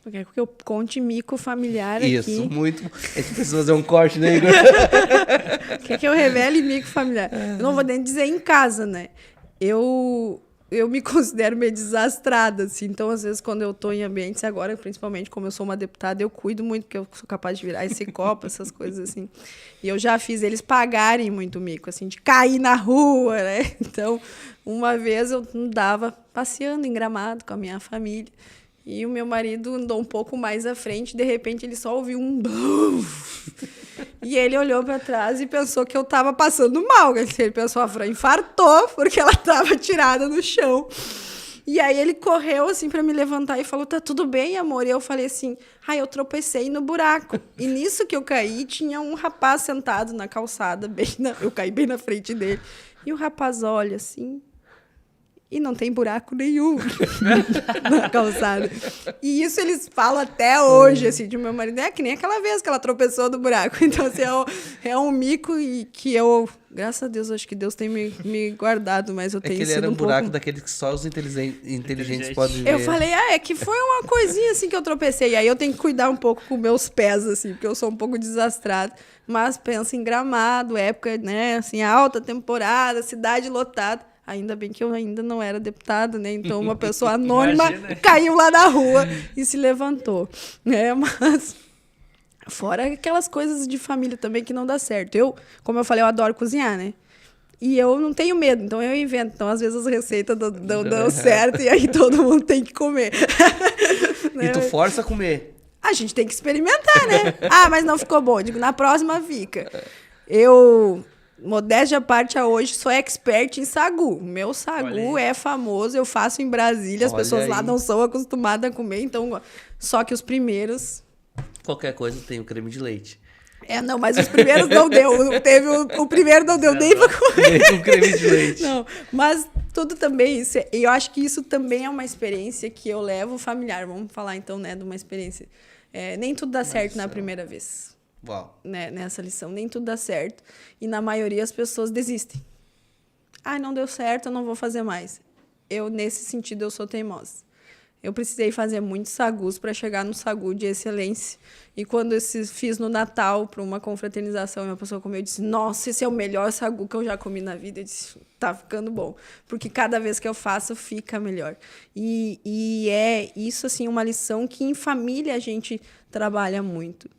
Porque eu conte mico familiar aqui. Isso, muito. A gente precisa fazer um corte, né, Igor? Quer que eu revele mico familiar? Eu não vou nem dizer em casa, né? Eu me considero meio desastrada, assim. Então, às vezes, quando eu estou em ambientes agora, principalmente como eu sou uma deputada, eu cuido muito, porque eu sou capaz de virar esse copo, essas coisas assim. E eu já fiz eles pagarem muito mico, assim, de cair na rua, né? Então, uma vez eu andava passeando em Gramado com a minha família, e o meu marido andou um pouco mais à frente, de repente ele só ouviu um blum. E ele olhou para trás e pensou que eu estava passando mal. Ele pensou, a Fran infartou, porque ela estava tirada no chão. E aí ele correu, assim, pra me levantar e falou, tá tudo bem, amor? E eu falei assim, eu tropecei no buraco. E nisso que eu caí, tinha um rapaz sentado na calçada, eu caí bem na frente dele. E o rapaz olha assim... E não tem buraco nenhum na calçada. E isso eles falam até hoje, assim, de meu marido. É que nem aquela vez que ela tropeçou do buraco. Então, assim, é um mico e que eu... Graças a Deus, acho que Deus tem me guardado, mas eu tenho que ele sido era um buraco pouco... daqueles que só os inteligentes podem ver. Eu falei, é que foi uma coisinha, assim, que eu tropecei. E aí eu tenho que cuidar um pouco com meus pés, assim, porque eu sou um pouco desastrada. Mas pensa em Gramado, época, né, assim, alta temporada, cidade lotada. Ainda bem que eu ainda não era deputada, né? Então, uma pessoa anônima caiu lá na rua e se levantou, né? Mas, fora aquelas coisas de família também que não dá certo. Como eu falei, eu adoro cozinhar, né? E eu não tenho medo, então eu invento. Então, às vezes, as receitas dão certo e aí todo mundo tem que comer. E tu força a comer. A gente tem que experimentar, né? Mas não ficou bom. Eu digo, na próxima fica. Modéstia à parte, hoje sou expert em sagu. Meu sagu é famoso, eu faço em Brasília, as pessoas lá não são acostumadas a comer, então só que os primeiros... Qualquer coisa tem o creme de leite. Não, mas os primeiros não deu. O primeiro não deu nem pra comer. Nem com creme de leite. Não, mas tudo também, eu acho que isso também é uma experiência que eu levo familiar. Vamos falar então, né, de uma experiência. Nem tudo dá certo na primeira vez. Uau. Né, nessa lição, nem tudo dá certo. E na maioria as pessoas desistem. Não deu certo, eu não vou fazer mais. Nesse sentido, eu sou teimosa. Eu precisei fazer muitos sagus para chegar no sagu de excelência. E quando fiz no Natal, para uma confraternização, uma pessoa comeu, eu disse, nossa, esse é o melhor sagu que eu já comi na vida. Eu disse, tá ficando bom. Porque cada vez que eu faço, fica melhor. E é isso, assim, uma lição que em família a gente trabalha muito.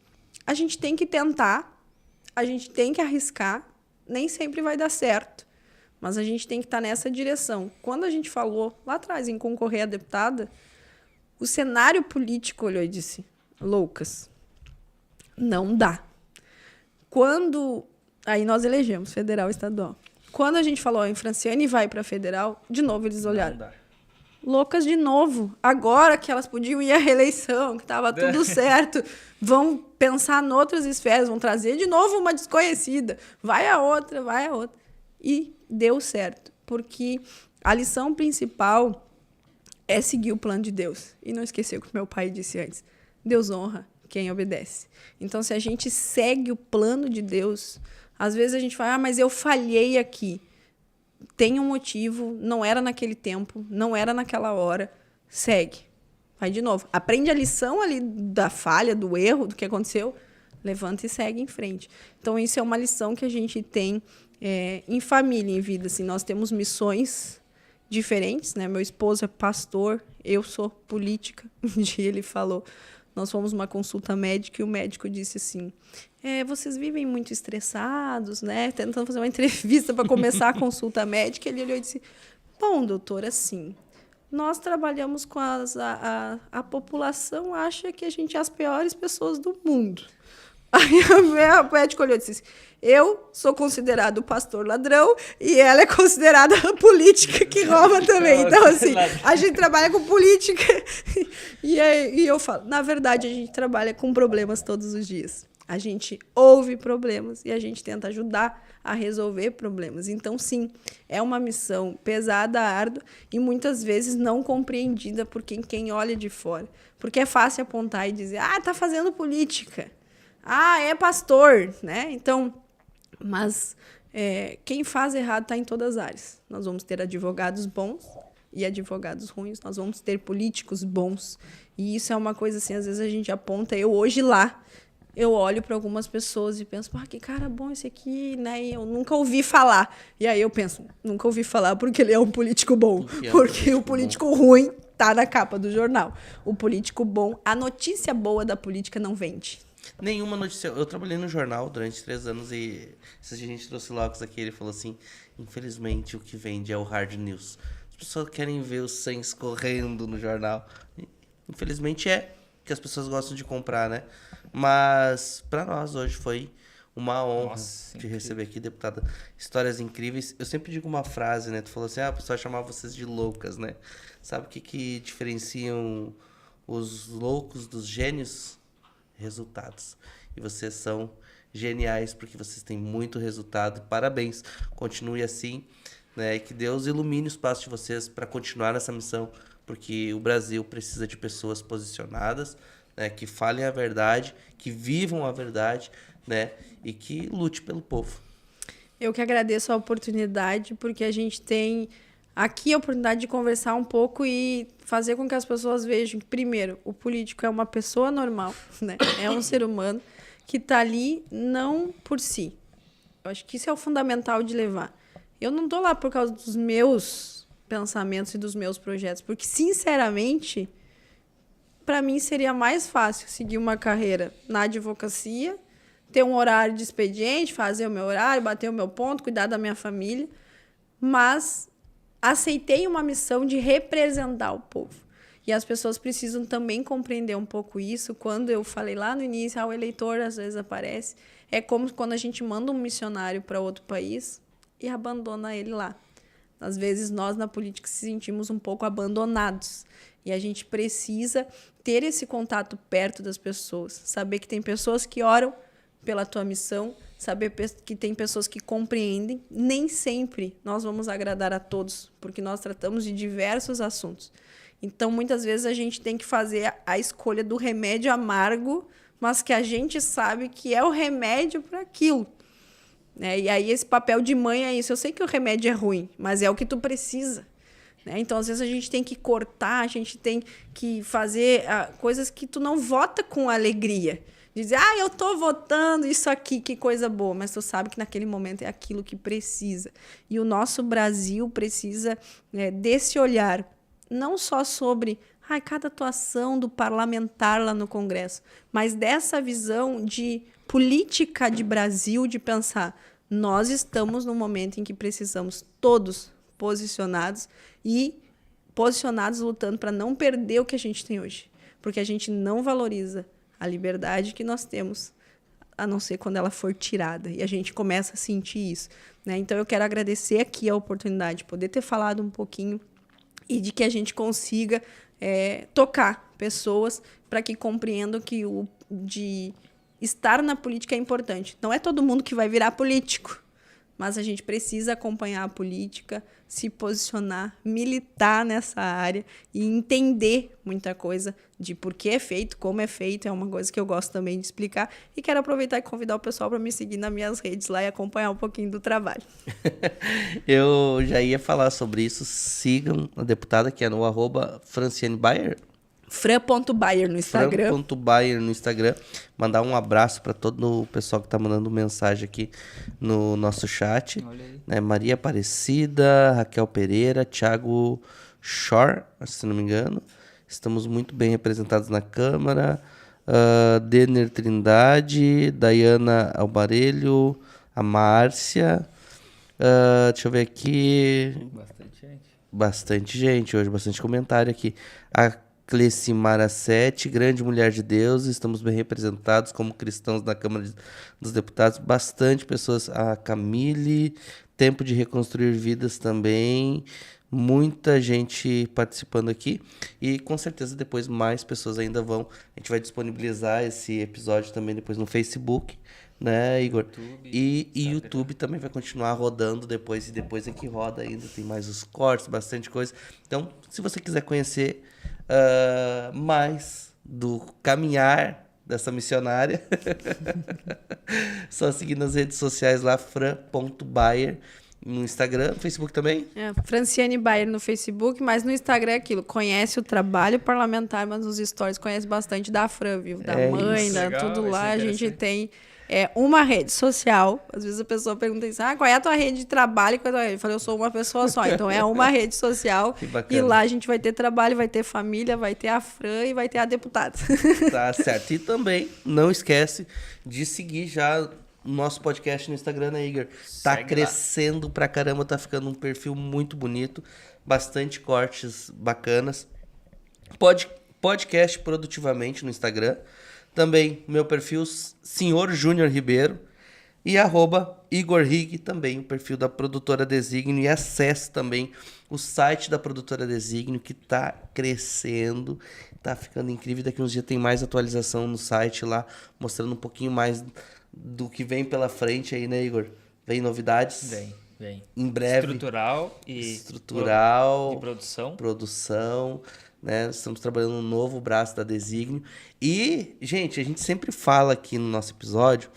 A gente tem que tentar, a gente tem que arriscar, nem sempre vai dar certo, mas a gente tem que estar nessa direção. Quando a gente falou lá atrás em concorrer a deputada, o cenário político olhou e disse, loucas, não dá. Aí nós elegemos federal e estadual. Quando a gente falou, em Franciane vai para federal, de novo eles olharam. Não dá. Loucas de novo. Agora que elas podiam ir à reeleição, que estava tudo certo, vão pensar em outras esferas, vão trazer de novo uma desconhecida. Vai a outra. E deu certo, porque a lição principal é seguir o plano de Deus. E não esquecer o que meu pai disse antes. Deus honra quem obedece. Então, se a gente segue o plano de Deus, às vezes a gente fala, mas eu falhei aqui. Tem um motivo, não era naquele tempo, não era naquela hora, segue. Vai de novo. Aprende a lição ali da falha, do erro, do que aconteceu, levanta e segue em frente. Então, isso é uma lição que a gente tem em família, em vida. Assim, nós temos missões diferentes, né? Meu esposo é pastor, eu sou política. Um dia ele falou, nós fomos uma consulta médica e o médico disse assim, vocês vivem muito estressados, né? Tentando fazer uma entrevista para começar a consulta médica. Ele olhou e disse, bom, doutor, assim, nós trabalhamos com a população acha que a gente é as piores pessoas do mundo. Aí o médico olhou e disse, eu sou considerado pastor ladrão e ela é considerada política que rouba também. Então, assim, a gente trabalha com política. E eu falo, na verdade, a gente trabalha com problemas todos os dias. A gente ouve problemas e a gente tenta ajudar a resolver problemas. Então, sim, é uma missão pesada, árdua e muitas vezes não compreendida por quem olha de fora. Porque é fácil apontar e dizer, tá fazendo política. É pastor, né? Então, mas quem faz errado está em todas as áreas. Nós vamos ter advogados bons e advogados ruins. Nós vamos ter políticos bons. E isso é uma coisa assim, às vezes a gente aponta, eu hoje lá, eu olho para algumas pessoas e penso, que cara bom esse aqui, né? E eu nunca ouvi falar. E aí eu penso, nunca ouvi falar porque ele é um político bom. Porque o político ruim tá na capa do jornal. O político bom, a notícia boa da política não vende. Nenhuma notícia. Eu trabalhei no jornal durante 3 anos e se a gente trouxe o Locos aqui, ele falou assim, infelizmente o que vende é o hard news. As pessoas querem ver o sangue escorrendo no jornal. Infelizmente que as pessoas gostam de comprar, né? Mas para nós hoje foi uma honra Nossa, te incrível. receber aqui, deputada. Histórias incríveis. Eu sempre digo uma frase, né? Tu falou assim, o pessoal chamava vocês de loucas, né? Sabe o que diferenciam os loucos dos gênios? Resultados. E vocês são geniais porque vocês têm muito resultado. Parabéns. Continue assim, né? E que Deus ilumine os passos de vocês para continuar nessa missão, porque o Brasil precisa de pessoas posicionadas, né? Que falem a verdade, que vivam a verdade, né? E que lute pelo povo. Eu que agradeço a oportunidade, porque a gente tem aqui a oportunidade de conversar um pouco e fazer com que as pessoas vejam que, primeiro, o político é uma pessoa normal, né? É um ser humano que está ali não por si. Eu acho que isso é o fundamental de levar. Eu não estou lá por causa dos meus pensamentos e dos meus projetos, porque, sinceramente, para mim seria mais fácil seguir uma carreira na advocacia, ter um horário de expediente, fazer o meu horário, bater o meu ponto, cuidar da minha família, mas aceitei uma missão de representar o povo. E as pessoas precisam também compreender um pouco isso. Quando eu falei lá no início, o eleitor às vezes aparece. É como quando a gente manda um missionário para outro país e abandona ele lá. Às vezes nós na política se sentimos um pouco abandonados. E a gente precisa ter esse contato perto das pessoas. Saber que tem pessoas que oram pela tua missão, saber que tem pessoas que compreendem. Nem sempre nós vamos agradar a todos, porque nós tratamos de diversos assuntos. Então, muitas vezes, a gente tem que fazer a escolha do remédio amargo, mas que a gente sabe que é o remédio para aquilo. Né? E aí, esse papel de mãe é isso. Eu sei que o remédio é ruim, mas é o que tu precisa. Né? Então, às vezes, a gente tem que cortar, a gente tem que fazer coisas que tu não vota com alegria. Dizer, eu tô votando isso aqui, que coisa boa. Mas tu sabe que naquele momento é aquilo que precisa. E o nosso Brasil precisa desse olhar, não só sobre cada atuação do parlamentar lá no Congresso, mas dessa visão de política de Brasil, de pensar, nós estamos num momento em que precisamos todos posicionados e posicionados lutando para não perder o que a gente tem hoje. Porque a gente não valoriza a liberdade que nós temos, a não ser quando ela for tirada. E a gente começa a sentir isso. Né? Então, eu quero agradecer aqui a oportunidade de poder ter falado um pouquinho e de que a gente consiga tocar pessoas para que compreendam que de estar na política é importante. Não é todo mundo que vai virar político, mas a gente precisa acompanhar a política, se posicionar, militar nessa área e entender muita coisa de por que é feito, como é feito. É uma coisa que eu gosto também de explicar. E quero aproveitar e convidar o pessoal para me seguir nas minhas redes lá e acompanhar um pouquinho do trabalho. Eu já ia falar sobre isso. Sigam a deputada, que é no @FrancianeBayer. Fran.Bayer no Instagram. Fran.Bayer no Instagram. Mandar um abraço para todo o pessoal que tá mandando mensagem aqui no nosso chat. Olha aí. Né? Maria Aparecida, Raquel Pereira, Thiago Shore, se não me engano. Estamos muito bem representados na Câmara. Denner Trindade, Dayana Albarelho, a Márcia. Deixa eu ver aqui. Bastante gente hoje, bastante comentário aqui. A Clecimara Sete, grande mulher de Deus, estamos bem representados como cristãos na Câmara dos Deputados. Bastante pessoas. A Camille, Tempo de Reconstruir Vidas também. Muita gente participando aqui. E com certeza depois mais pessoas ainda vão. A gente vai disponibilizar esse episódio também depois no Facebook, né, Igor? E YouTube também vai continuar rodando depois. E depois é que roda ainda. Tem mais os cortes, bastante coisa. Então, se você quiser conhecer mais do caminhar dessa missionária, só seguir nas redes sociais lá, Fran.Bayer no Instagram, no Facebook também. Franciane Bayer no Facebook, mas no Instagram é aquilo, conhece o trabalho parlamentar, mas nos stories conhece bastante da Fran, viu? Da mãe, da legal, tudo lá, a gente interessante. tem uma rede social. Às vezes a pessoa pergunta isso, qual é a tua rede de trabalho? Qual é a tua rede? Eu falei, eu sou uma pessoa só, então é uma rede social. Que bacana. E lá a gente vai ter trabalho, vai ter família, vai ter a Fran e vai ter a deputada. Tá certo. E também não esquece de seguir já o nosso podcast no Instagram, né, Igor? Tá Segue crescendo pra caramba, tá ficando um perfil muito bonito, bastante cortes bacanas. Podcast Produtivamente no Instagram. Também meu perfil, Senhor Júnior Ribeiro. E @Igor Rig também, o perfil da Produtora Designio. E acesse também o site da Produtora Designio, que está crescendo, está ficando incrível. Daqui uns dias tem mais atualização no site lá, mostrando um pouquinho mais do que vem pela frente aí, né, Igor? Vem novidades? Vem. Em breve. Estrutural e produção, né? Estamos trabalhando um novo braço da Designio. E, gente, a gente sempre fala aqui no nosso episódio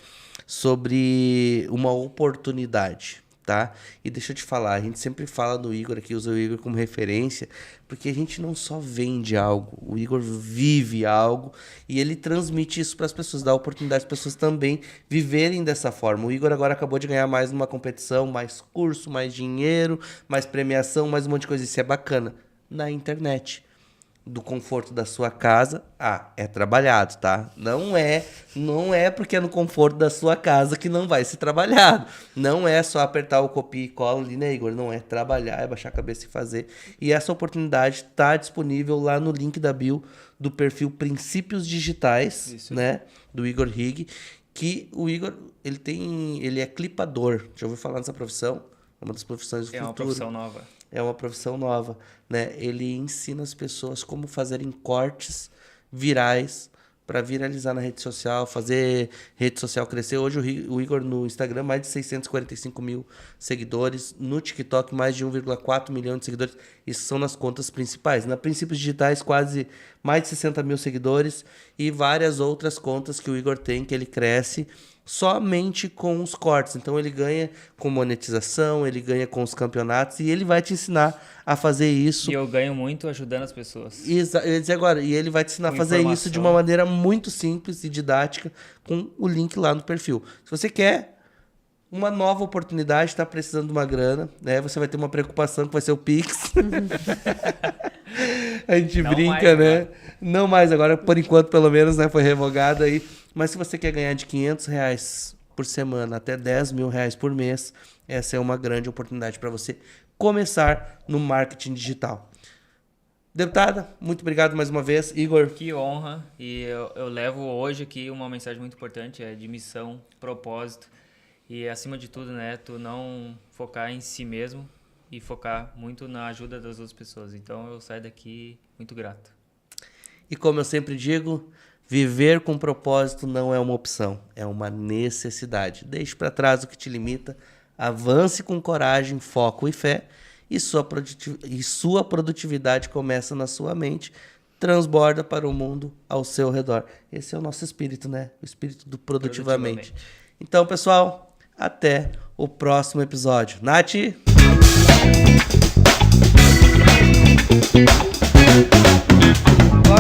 sobre uma oportunidade, tá? E deixa eu te falar, a gente sempre fala do Igor aqui, usa o Igor como referência, porque a gente não só vende algo, o Igor vive algo e ele transmite isso para as pessoas, dá oportunidade para as pessoas também viverem dessa forma. O Igor agora acabou de ganhar mais uma competição, mais curso, mais dinheiro, mais premiação, mais um monte de coisa. Isso é bacana. Na internet. Do conforto da sua casa, é trabalhado, tá? Não é porque é no conforto da sua casa que não vai ser trabalhado. Não é só apertar o copia e cola ali, né, Igor? Não é trabalhar, é baixar a cabeça e fazer. E essa oportunidade tá disponível lá no link da bio do perfil Princípios Digitais, isso, né? Do Igor Rig, que o Igor, ele é clipador. Já ouviu falar nessa profissão? É uma das profissões do futuro. É uma profissão nova. É uma profissão nova, né? Ele ensina as pessoas como fazerem cortes virais para viralizar na rede social, fazer rede social crescer. Hoje o Igor no Instagram, mais de 645 mil seguidores. No TikTok, mais de 1,4 milhão de seguidores. Isso são nas contas principais. Na Princípios Digitais, quase mais de 60 mil seguidores. E várias outras contas que o Igor tem, que ele cresce somente com os cortes. Então ele ganha com monetização, ele ganha com os campeonatos e ele vai te ensinar a fazer isso. E eu ganho muito ajudando as pessoas. Eu ia dizer agora, e ele vai te ensinar a fazer isso de uma maneira muito simples e didática com o link lá no perfil. Se você quer uma nova oportunidade, está precisando de uma grana, né? Você vai ter uma preocupação que vai ser o Pix. A gente não brinca, mais, né? Não mais agora, por enquanto, pelo menos, né? Foi revogado aí. Mas se você quer ganhar de R$500 por semana até R$10 mil por mês, essa é uma grande oportunidade para você começar no marketing digital. Deputada, muito obrigado mais uma vez. Igor. Que honra. E eu levo hoje aqui uma mensagem muito importante, de missão, propósito. E acima de tudo, né, tu não focar em si mesmo e focar muito na ajuda das outras pessoas. Então eu saio daqui muito grato. E como eu sempre digo, viver com propósito não é uma opção, é uma necessidade. Deixe para trás o que te limita, avance com coragem, foco e fé, e sua produtividade começa na sua mente, transborda para o mundo ao seu redor. Esse é o nosso espírito, né? O espírito do produtivamente. Então, pessoal, até o próximo episódio. Nath! Acorda!